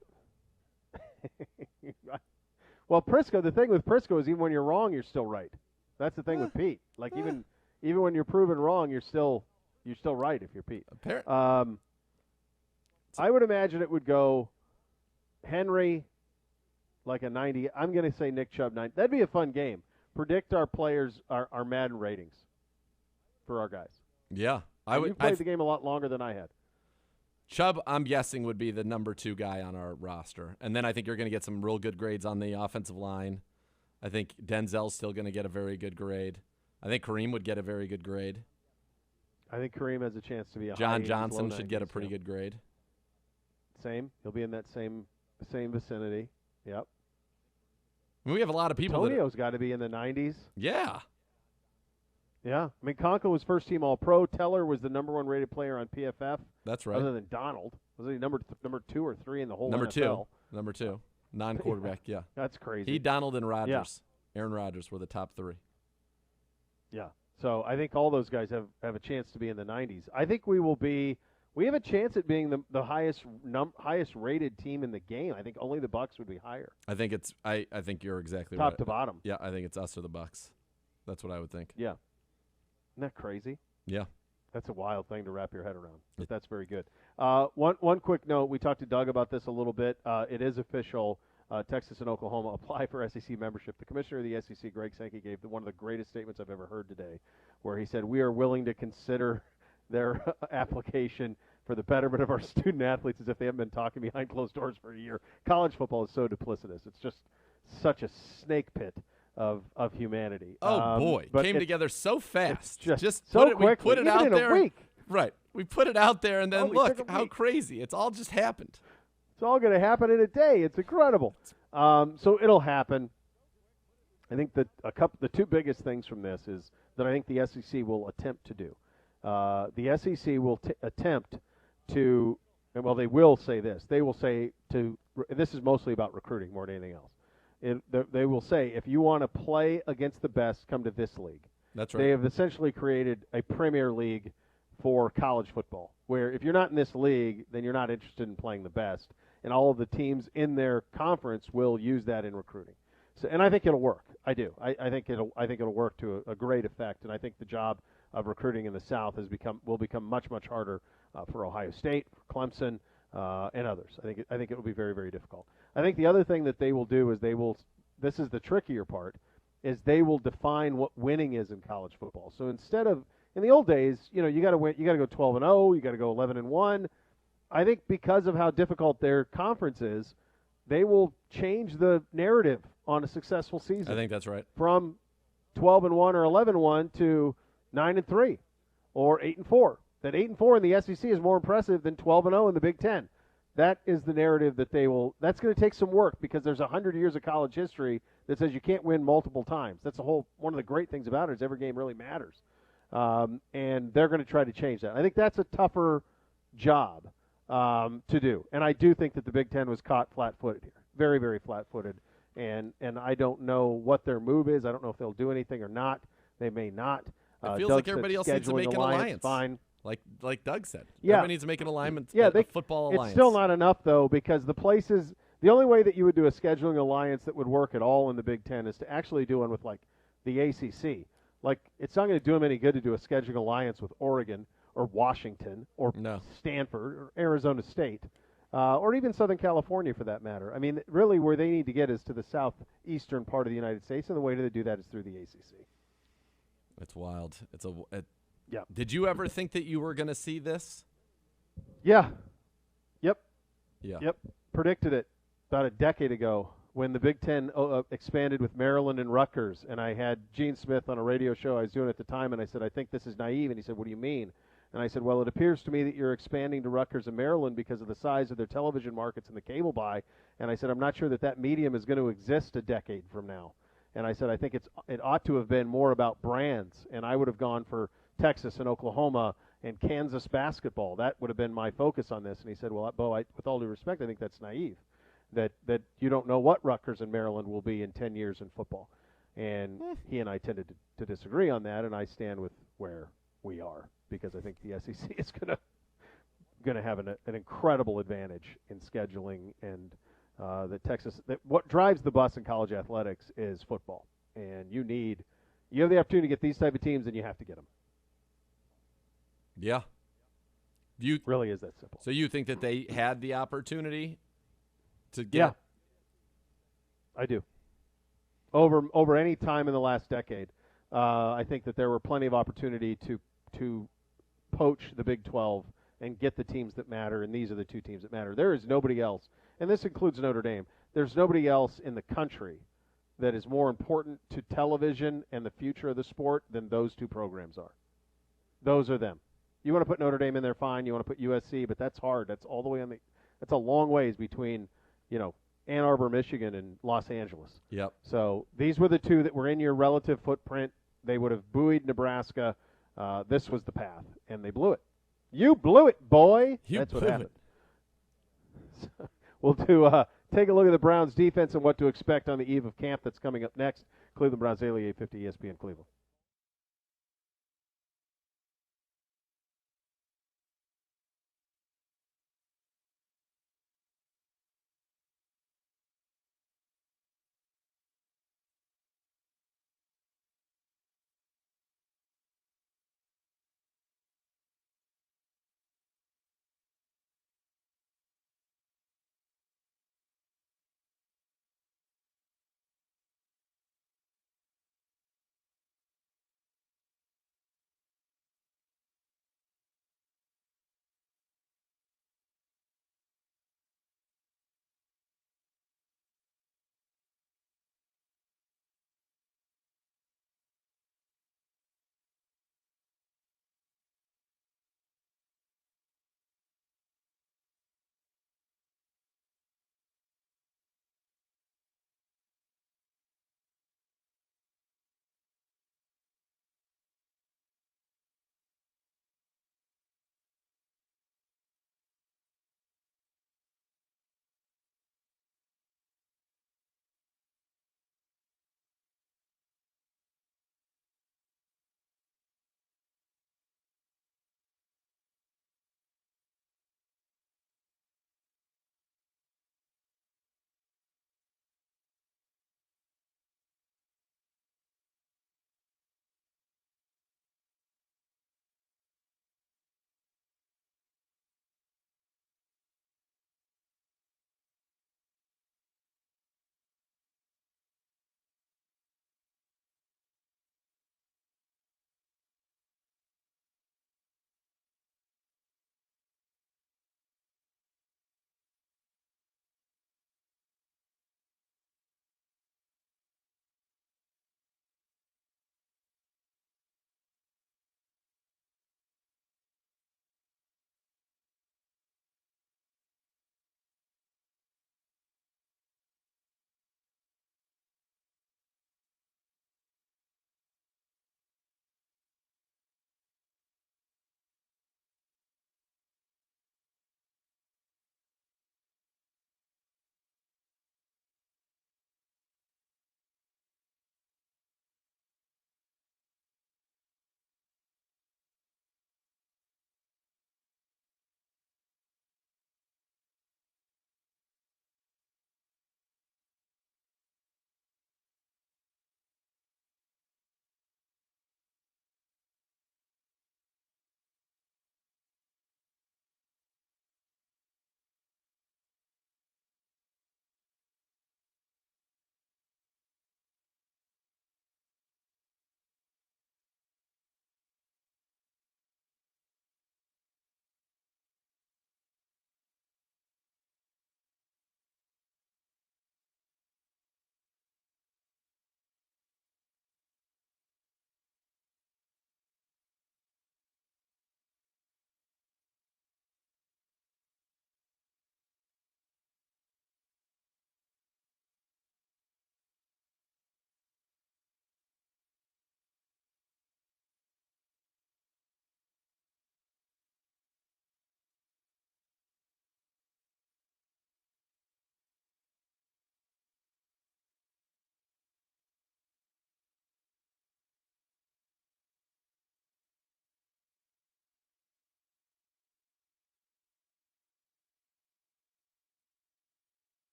Well, Prisco. The thing with Prisco is even when you're wrong, you're still right. That's the thing with Pete. Like even when you're proven wrong, you're still right if you're Pete. I would imagine it would go Henry like a 90. I'm going to say Nick Chubb 90. That'd be a fun game. Predict our players, our Madden ratings for our guys. Yeah, You played the game a lot longer than I had. Chubb, I'm guessing, would be the number 2 guy on our roster. And then I think you're going to get some real good grades on the offensive line. I think Denzel's still going to get a very good grade. I think Kareem would get a very good grade. I think Kareem has a chance to be a John high 80s, Johnson low should get a 90s, pretty yeah. good grade. Same. He'll be in that same vicinity. Yep. I mean, we have a lot of people. Antonio's got to be in the 90s. Yeah. Yeah. I mean, Conco was first team All-Pro. Teller was the number 1 rated player on PFF. That's right. Other than Donald. Was he number 2 or 3 in the whole Number NFL? Number 2. Non-quarterback, yeah. That's crazy. He, Donald, and Rodgers. Yeah. Aaron Rodgers were the top 3. Yeah. So I think all those guys have a chance to be in the 90s. I think we have a chance at being the highest rated team in the game. I think only the Bucs would be higher. I think I think you're exactly right. Top to bottom. Yeah, I think it's us or the Bucs. That's what I would think. Yeah. Isn't that crazy? Yeah. That's a wild thing to wrap your head around. But that's very good. One quick note. We talked to Doug about this a little bit. It is official. Texas and Oklahoma apply for SEC membership. The commissioner of the SEC, Greg Sankey, gave one of the greatest statements I've ever heard today, where he said, we are willing to consider their application for the betterment of our student athletes as if they haven't been talking behind closed doors for a year. College football is so duplicitous. It's just such a snake pit of humanity. Oh, boy. Came together so fast. Just so quickly. We put it out there. A week. Right. We put it out there, and then look how week. crazy. It's all just happened. It's all going to happen in a day. It's incredible. So it'll happen. I think that the 2 biggest things from this is that I think the SEC will attempt to do. The SEC will attempt to, well, they will say this. They will say this is mostly about recruiting more than anything else. They will say, if you want to play against the best, come to this league. That's right. They have essentially created a premier league for college football, where if you're not in this league, then you're not interested in playing the best. And all of the teams in their conference will use that in recruiting. So, and I think it'll work. I do. I think it'll work to a great effect. And I think the job of recruiting in the South will become much harder for Ohio State, for Clemson, and others. I think it will be very, very difficult. I think the other thing that they will do is this is the trickier part, is they will define what winning is in college football. So instead of in the old days, you got to win, you got to go 12-0, you got to go 11-1. I think because of how difficult their conference is, they will change the narrative on a successful season. I think that's right. From 12-1 or 11-1 to 9-3 or 8-4. That 8-4 in the SEC is more impressive than 12-0 in the Big Ten. That is the narrative that they will. That's going to take some work because there's 100 years of college history that says you can't win multiple times. That's one of the great things about it is every game really matters. And they're going to try to change that. I think that's a tougher job to do. And I do think that the Big Ten was caught flat-footed here. Very, very flat-footed. And I don't know what their move is. I don't know if they'll do anything or not. They may not. It feels like everybody else needs to make an alliance. Fine. Like Doug said. Yeah. Everybody needs to make an alignment. Yeah, a football alliance. It's still not enough, though, because the only way that you would do a scheduling alliance that would work at all in the Big Ten is to actually do one with, like, the ACC. Like, it's not going to do them any good to do a scheduling alliance with Oregon or Washington or Stanford or Arizona State or even Southern California, for that matter. I mean, really where they need to get is to the southeastern part of the United States, and the way to do that is through the ACC. It's wild. Yeah. Did you ever think that you were going to see this? Yeah. Yep. Yeah. Yep, predicted it about a decade ago when the Big Ten expanded with Maryland and Rutgers, and I had Gene Smith on a radio show I was doing at the time, and I said, I think this is naive, and he said, what do you mean? And I said, well, it appears to me that you're expanding to Rutgers and Maryland because of the size of their television markets and the cable buy, and I said, I'm not sure that that medium is going to exist a decade from now. And I said, I think it ought to have been more about brands, and I would have gone for Texas and Oklahoma and Kansas basketball. That would have been my focus on this. And he said, well, Beau, with all due respect, I think that's naive, that you don't know what Rutgers and Maryland will be in 10 years in football. And he and I tended to disagree on that, and I stand with where we are because I think the SEC is going to have an incredible advantage in scheduling, and what drives the bus in college athletics is football. And you have the opportunity to get these type of teams, and you have to get them. Yeah. Really is that simple. So you think that they had the opportunity to get? Yeah, I do. Over any time in the last decade, I think that there were plenty of opportunity to poach the Big 12 and get the teams that matter, and these are the two teams that matter. There is nobody else, and this includes Notre Dame. There's nobody else in the country that is more important to television and the future of the sport than those two programs are. Those are them. You want to put Notre Dame in there, fine. You want to put USC, but that's hard. That's all the way that's a long ways between, Ann Arbor, Michigan, and Los Angeles. Yep. So these were the two that were in your relative footprint. They would have buoyed Nebraska. This was the path, and they blew it. You blew it, boy. That's what happened. We'll take a look at the Browns' defense and what to expect on the eve of camp that's coming up next. Cleveland Browns Daily 850 ESPN Cleveland.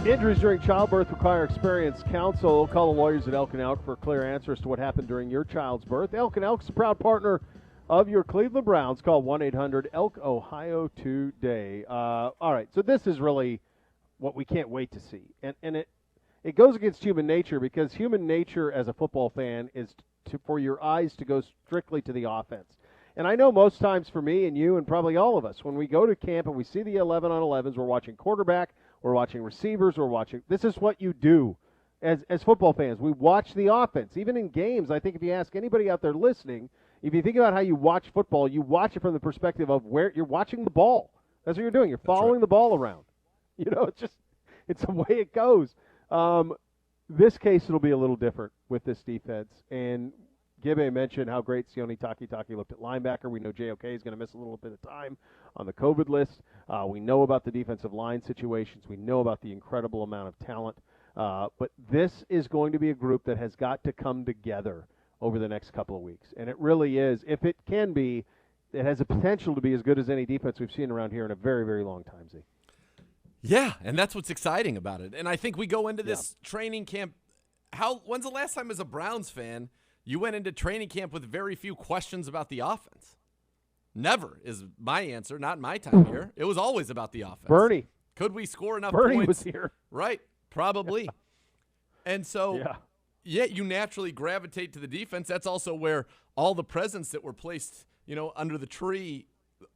Injuries during childbirth require experienced counsel. Call the lawyers at Elk & Elk for a clear answer as to what happened during your child's birth. Elk & Elk is a proud partner of your Cleveland Browns. Call 1-800-ELK-OHIO today. All right, so this is really what we can't wait to see. And it goes against human nature, because human nature as a football fan is for your eyes to go strictly to the offense. And I know most times for me and you and probably all of us, when we go to camp and we see the 11-on-11s, we're watching quarterback, we're watching receivers, this is what you do as football fans. We watch the offense. Even in games, I think if you ask anybody out there listening, if you think about how you watch football, you watch it from the perspective of where you're watching the ball. That's what you're doing. You're following the ball around. It's the way it goes. This case, it'll be a little different with this defense. And Gibbe mentioned how great Sione Takitaki looked at linebacker. We know JOK is going to miss a little bit of time on the COVID list. We know about the defensive line situations. We know about the incredible amount of talent. But this is going to be a group that has got to come together over the next couple of weeks. And it really is. If it can be, it has the potential to be as good as any defense we've seen around here in a very, very long time, Z. Yeah, and that's what's exciting about it. And I think we go into this training camp. When's the last time as a Browns fan you went into training camp with very few questions about the offense? Never is my answer, not in my time here. It was always about the offense. Bernie. Could we score enough Bernie points? was here. Right, probably. And so, you naturally gravitate to the defense. That's also where all the presents that were placed, under the tree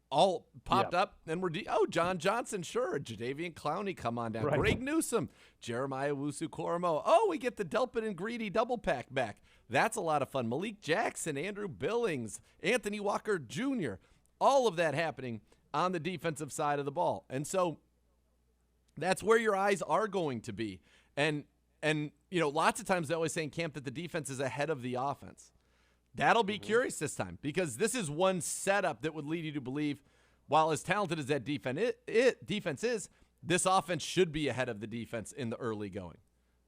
all popped up, and John Johnson, sure. Jadavian Clowney, come on down. Right. Greg Newsome, Jeremiah Owusu-Koramoah. Oh, we get the Delpit and Greedy double pack back. That's a lot of fun. Malik Jackson, Andrew Billings, Anthony Walker Jr., all of that happening on the defensive side of the ball. And so that's where your eyes are going to be. And lots of times they always say in camp that the defense is ahead of the offense. That'll be curious this time, because this is one setup that would lead you to believe, while as talented as that defense is, this offense should be ahead of the defense in the early going.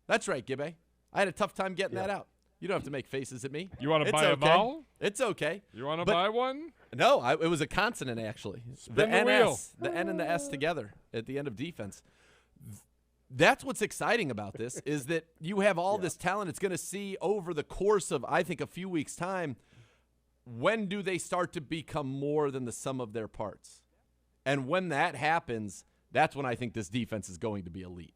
That's right, Gibbe. I had a tough time getting that out. You don't have to make faces at me. You want to buy a vowel? It's okay. You want to buy one? No, it was a consonant, actually. Spin the wheel. The N and the S together at the end of defense. That's what's exciting about this, is that you have all this talent. It's going to see over the course of, I think, a few weeks' time, when do they start to become more than the sum of their parts? And when that happens, that's when I think this defense is going to be elite.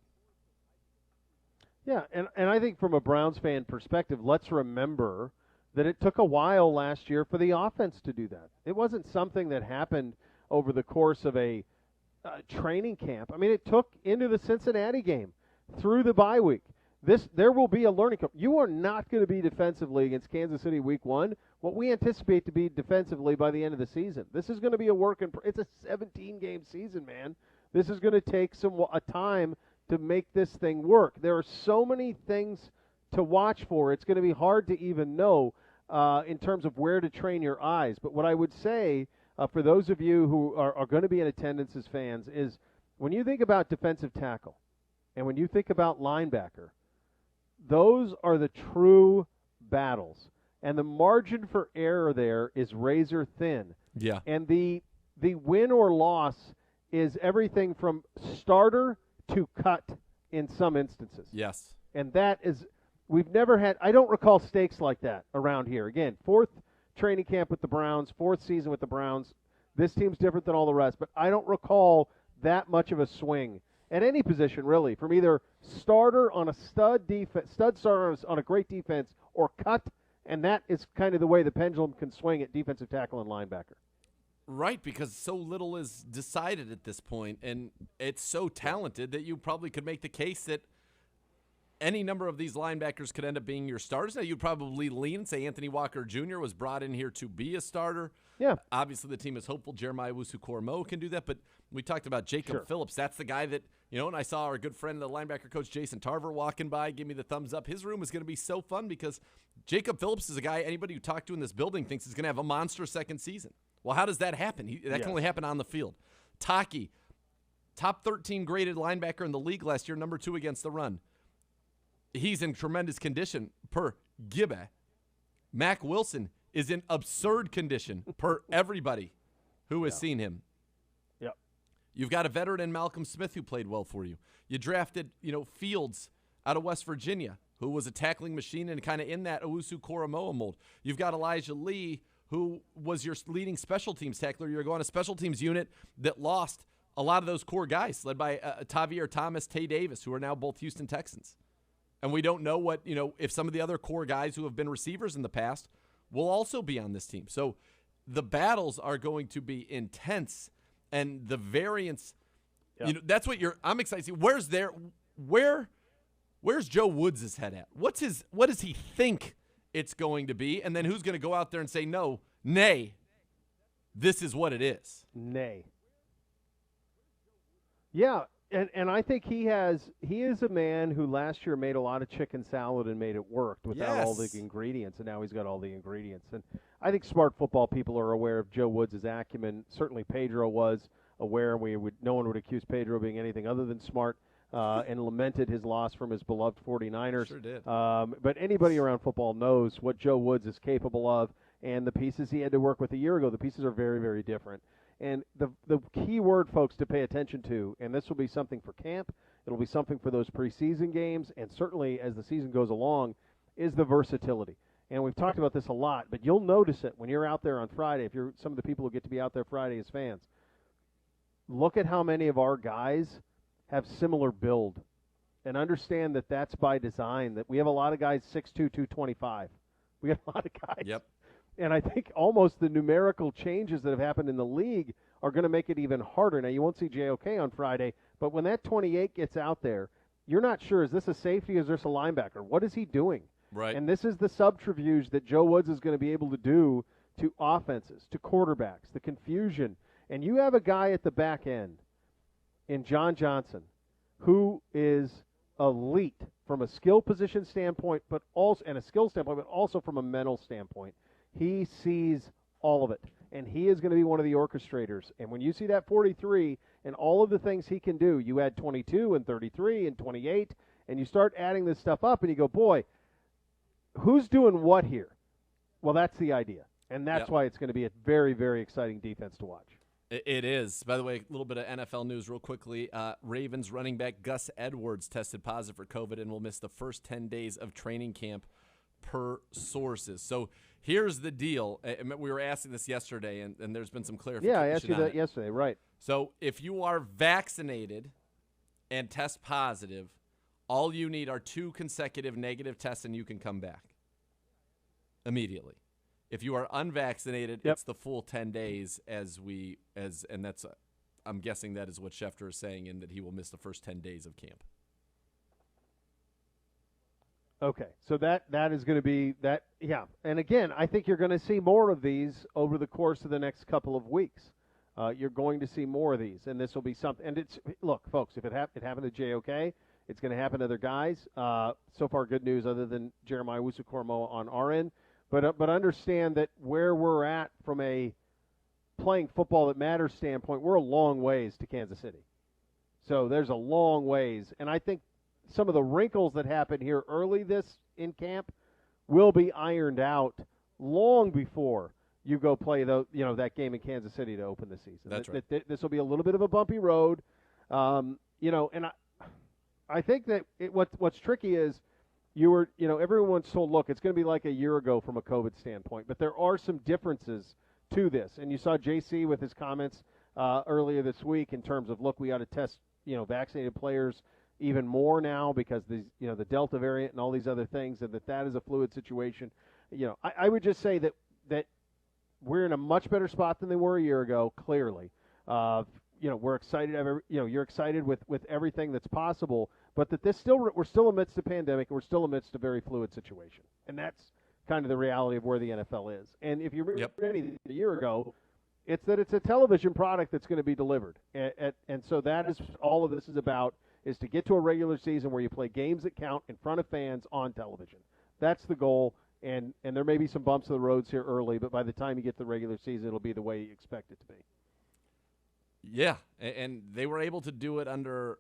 Yeah, and I think from a Browns fan perspective, let's remember that it took a while last year for the offense to do that. It wasn't something that happened over the course of a training camp. I mean, it took into the Cincinnati game, through the bye week. There will be a learning curve. You are not going to be defensively against Kansas City week 1 what we anticipate to be defensively by the end of the season. This is going to be it's a 17-game season, man. This is going to take a time to make this thing work. There are so many things to watch for. It's going to be hard to even know in terms of where to train your eyes. But what I would say for those of you who are going to be in attendance as fans is, when you think about defensive tackle and when you think about linebacker, those are the true battles. And the margin for error there is razor thin. Yeah. And the win or loss is everything from starter to cut in some instances. Yes. And that is, we've never had, I don't recall stakes like that around here. Again, 4th training camp with the Browns, 4th season with the Browns. This team's different than all the rest, but I don't recall that much of a swing at any position, really, from either starter on a stud starter on a great defense, or cut, and that is kind of the way the pendulum can swing at defensive tackle and linebacker. Right, because so little is decided at this point, and it's so talented that you probably could make the case that any number of these linebackers could end up being your starters. Now, you'd probably lean and say Anthony Walker Jr. was brought in here to be a starter. Yeah. Obviously, the team is hopeful Jeremiah Owusu-Koramoah can do that, but we talked about Jacob Phillips. That's the guy that, and I saw our good friend, the linebacker coach Jason Tarver, walking by, give me the thumbs up. His room is going to be so fun because Jacob Phillips is a guy anybody who talked to in this building thinks is going to have a monster second season. Well, how does that happen? That can only happen on the field. Taki, top 13 graded linebacker in the league last year, number 2 against the run. He's in tremendous condition per Gibbe. Mac Wilson is in absurd condition per everybody who has seen him. Yep. You've got a veteran in Malcolm Smith who played well for you. You drafted, Fields out of West Virginia, who was a tackling machine and kind of in that Owusu-Koramoah mold. You've got Elijah Lee, who was your leading special teams tackler. You're going a special teams unit that lost a lot of those core guys, led by Tavier Thomas, Tay Davis, who are now both Houston Texans. And we don't know what, if some of the other core guys who have been receivers in the past will also be on this team. So the battles are going to be intense, and the variance, that's what I'm excited to see. Where's Joe Woods' head at? What does he think it's going to be? And then who's going to go out there and say, no, nay, this is what it is? Nay. Yeah, and I think he is a man who last year made a lot of chicken salad and made it work without all the ingredients, and now he's got all the ingredients. And I think smart football people are aware of Joe Woods' acumen. Certainly Pedro was aware, and no one would accuse Pedro of being anything other than smart, and lamented his loss from his beloved 49ers. Sure did. But anybody around football knows what Joe Woods is capable of, and the pieces he had to work with a year ago, the pieces are very, very different. And the key word, folks, to pay attention to, and this will be something for camp, it'll be something for those preseason games, and certainly as the season goes along, is the versatility. And we've talked about this a lot, but you'll notice it when you're out there on Friday, if you're some of the people who get to be out there Friday as fans. Look at how many of our guys have similar build, and understand that that's by design, that we have a lot of guys 6'2", 225. We have a lot of guys. Yep. And I think almost the numerical changes that have happened in the league are going to make it even harder. Now, you won't see JOK on Friday, but when that 28 gets out there, you're not sure, is this a safety or is this a linebacker? What is he doing? Right. And this is the subterfuge that Joe Woods is going to be able to do to offenses, to quarterbacks, the confusion. And you have a guy at the back end in John Johnson who is elite from a skill position standpoint, but also from a mental standpoint. He sees all of it, and he is going to be one of the orchestrators. And when you see that 43 and all of the things he can do, you add 22 and 33 and 28, and you start adding this stuff up, and you go, boy, who's doing what here? Well, that's the idea, and that's why it's going to be a very, very exciting defense to watch. It is. By the way, a little bit of NFL news real quickly. Ravens running back Gus Edwards tested positive for COVID and will miss the first 10 days of training camp per sources. So here's the deal. We were asking this yesterday, and there's been some clarification. Yeah, I asked you that yesterday, right. So if you are vaccinated and test positive, all you need are 2 consecutive negative tests, and you can come back immediately. If you are unvaccinated, it's the full 10 days and that's I'm guessing that is what Schefter is saying, in that he will miss the first 10 days of camp. Okay, so that is going to be that, yeah. And again, I think you're going to see more of these over the course of the next couple of weeks. You're going to see more of these, and this will be something. And look, folks, if it happened to JOK, it's going to happen to other guys. So far, good news other than Jeremiah Owusu-Koramoah on our end. But understand that where we're at from a playing football that matters standpoint, we're a long ways to Kansas City. So there's a long ways, and I think some of the wrinkles that happen here early in camp will be ironed out long before you go play that game in Kansas City to open the season. That's right. This will be a little bit of a bumpy road, and I think that what's tricky is everyone's told, look, it's going to be like a year ago from a COVID standpoint, but there are some differences to this, and you saw JC with his comments earlier this week in terms of, look, we ought to test vaccinated players even more now because the Delta variant and all these other things, and that is a fluid situation. I would just say that we're in a much better spot than they were a year ago. Clearly, we're excited. You're excited with everything that's possible, but that we're still amidst a pandemic, and we're still amidst a very fluid situation, and that's kind of the reality of where the NFL is. And if you remember anything a year ago, it's that it's a television product that's going to be delivered, and so that is all of this is about. Is to get to a regular season where you play games that count in front of fans on television. That's the goal, and there may be some bumps in the roads here early, but by the time you get to the regular season, it'll be the way you expect it to be. Yeah, and they were able to do it under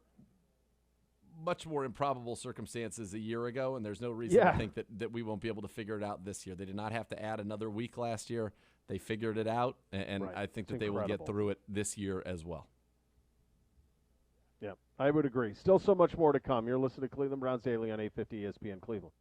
much more improbable circumstances a year ago, and there's no reason to think that we won't be able to figure it out this year. They did not have to add another week last year. They figured it out, and I think that they will get through it this year as well. Yeah, I would agree. Still so much more to come. You're listening to Cleveland Browns Daily on 850 ESPN Cleveland.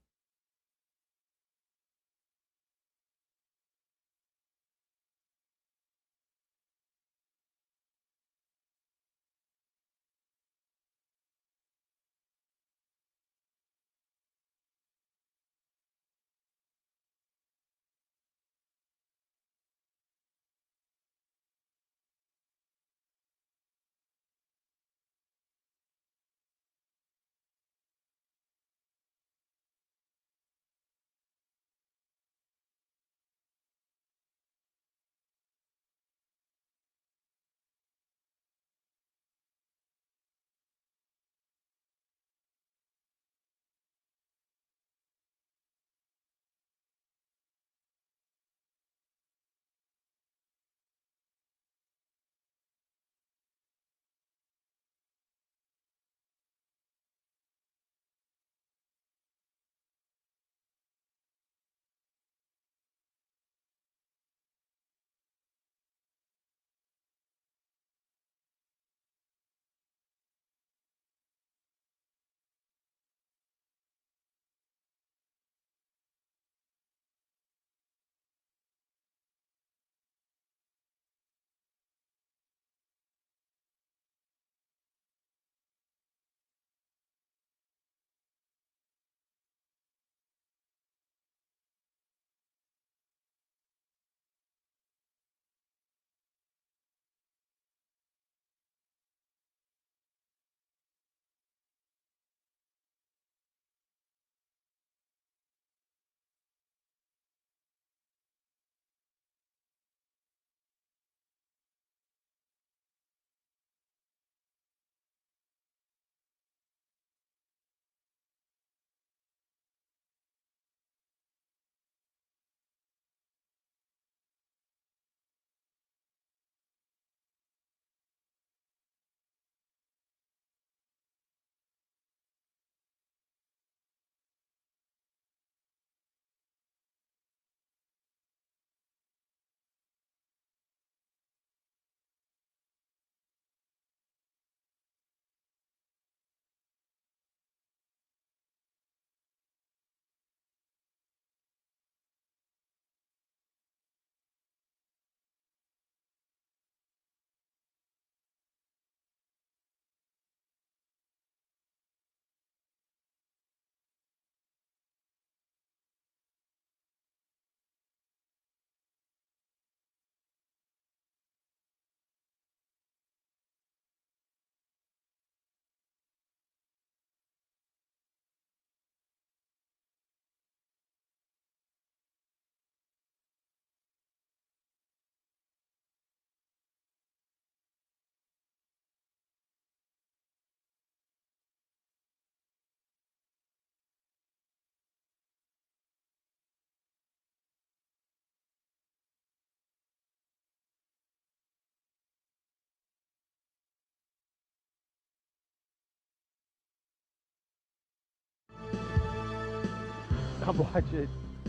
I'm watching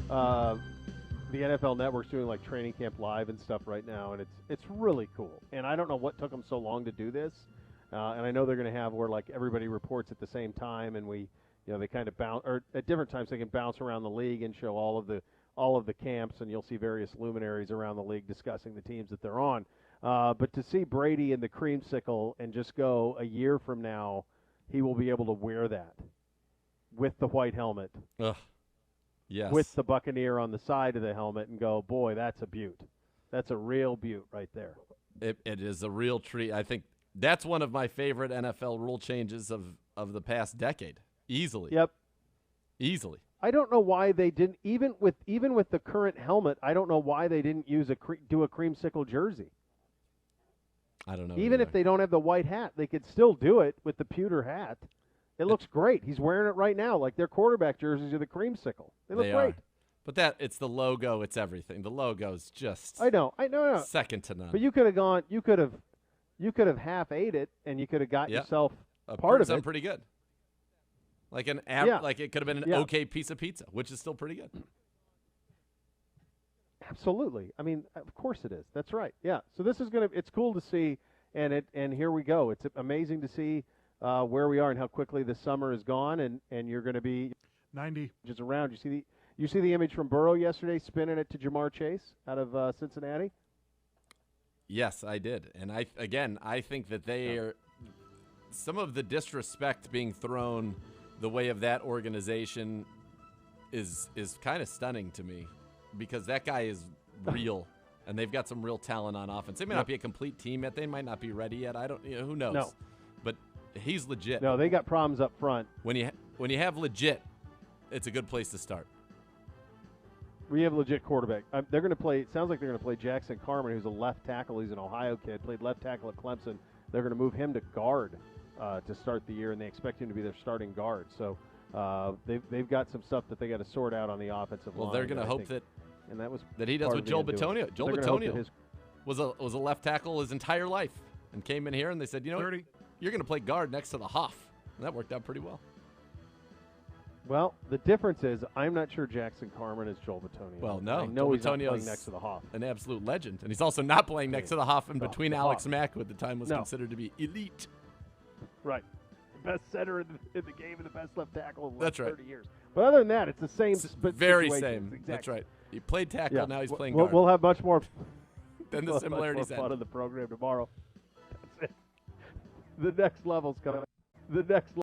the NFL Network's doing like training camp live and stuff right now, and it's really cool. And I don't know what took them so long to do this. And I know they're going to have where like everybody reports at the same time, and they kind of bounce, or at different times they can bounce around the league and show all of the camps, and you'll see various luminaries around the league discussing the teams that they're on. But to see Brady in the creamsicle and just go a year from now, he will be able to wear that with the white helmet. Ugh. Yes. With the Buccaneer on the side of the helmet and go, boy, that's a beaut. That's a real beaut right there. It is a real treat. I think that's one of my favorite NFL rule changes of the past decade. Easily. Yep. Easily. I don't know why they didn't, even with the current helmet, I don't know why they didn't do a creamsicle jersey. I don't know. Even if they don't have the white hat, they could still do it with the pewter hat. It looks great. He's wearing it right now. Like their quarterback jerseys are the creamsicle. They look great. But it's the logo. It's everything. The logo's just. I know. Second to none. But you could have gone. You could have half ate it, and you could have got yourself part of it. Pretty good. Like like it could have been an okay piece of pizza, which is still pretty good. Absolutely. I mean, of course it is. That's right. Yeah. So this is it's cool to see, and here we go. It's amazing to see where we are and how quickly the summer is gone, and you're going to be 90. just around. You see the image from Burrow yesterday, spinning it to Jamar Chase out of Cincinnati. Yes, I did, and I think that they are some of the disrespect being thrown the way of that organization is kind of stunning to me, because that guy is real. And they've got some real talent on offense. They may not be a complete team yet. They might not be ready yet. Who knows? No. But he's legit. No, they got problems up front. When you have legit, it's a good place to start. We have a legit quarterback. They're going to play. It sounds like they're going to play Jackson Carman, who's a left tackle. He's an Ohio kid. Played left tackle at Clemson. They're going to move him to guard to start the year, and they expect him to be their starting guard. So they've got some stuff that they got to sort out on the offensive line. Well, they're going to hope that. And that was he does with Joel Bitonio. Joel Bitonio was a left tackle his entire life and came in here and they said, you're going to play guard next to the Hoff. And that worked out pretty well. Well, the difference is I'm not sure Jackson Carman is Joel Bitonio. Well, no. I know Joel he's not Bitonio playing next to the Hoff. An absolute legend. And he's also not playing next to the Hoff in between Alex Mack, who at the time was considered to be elite. Right. The best center in the game and the best left tackle in 30 years. But other than that, it's the same. Very same. Exactly. That's right. He played tackle. Now he's playing guard. We'll have much more. Then the similarities fun in the program tomorrow. That's it. The next level's coming. The next.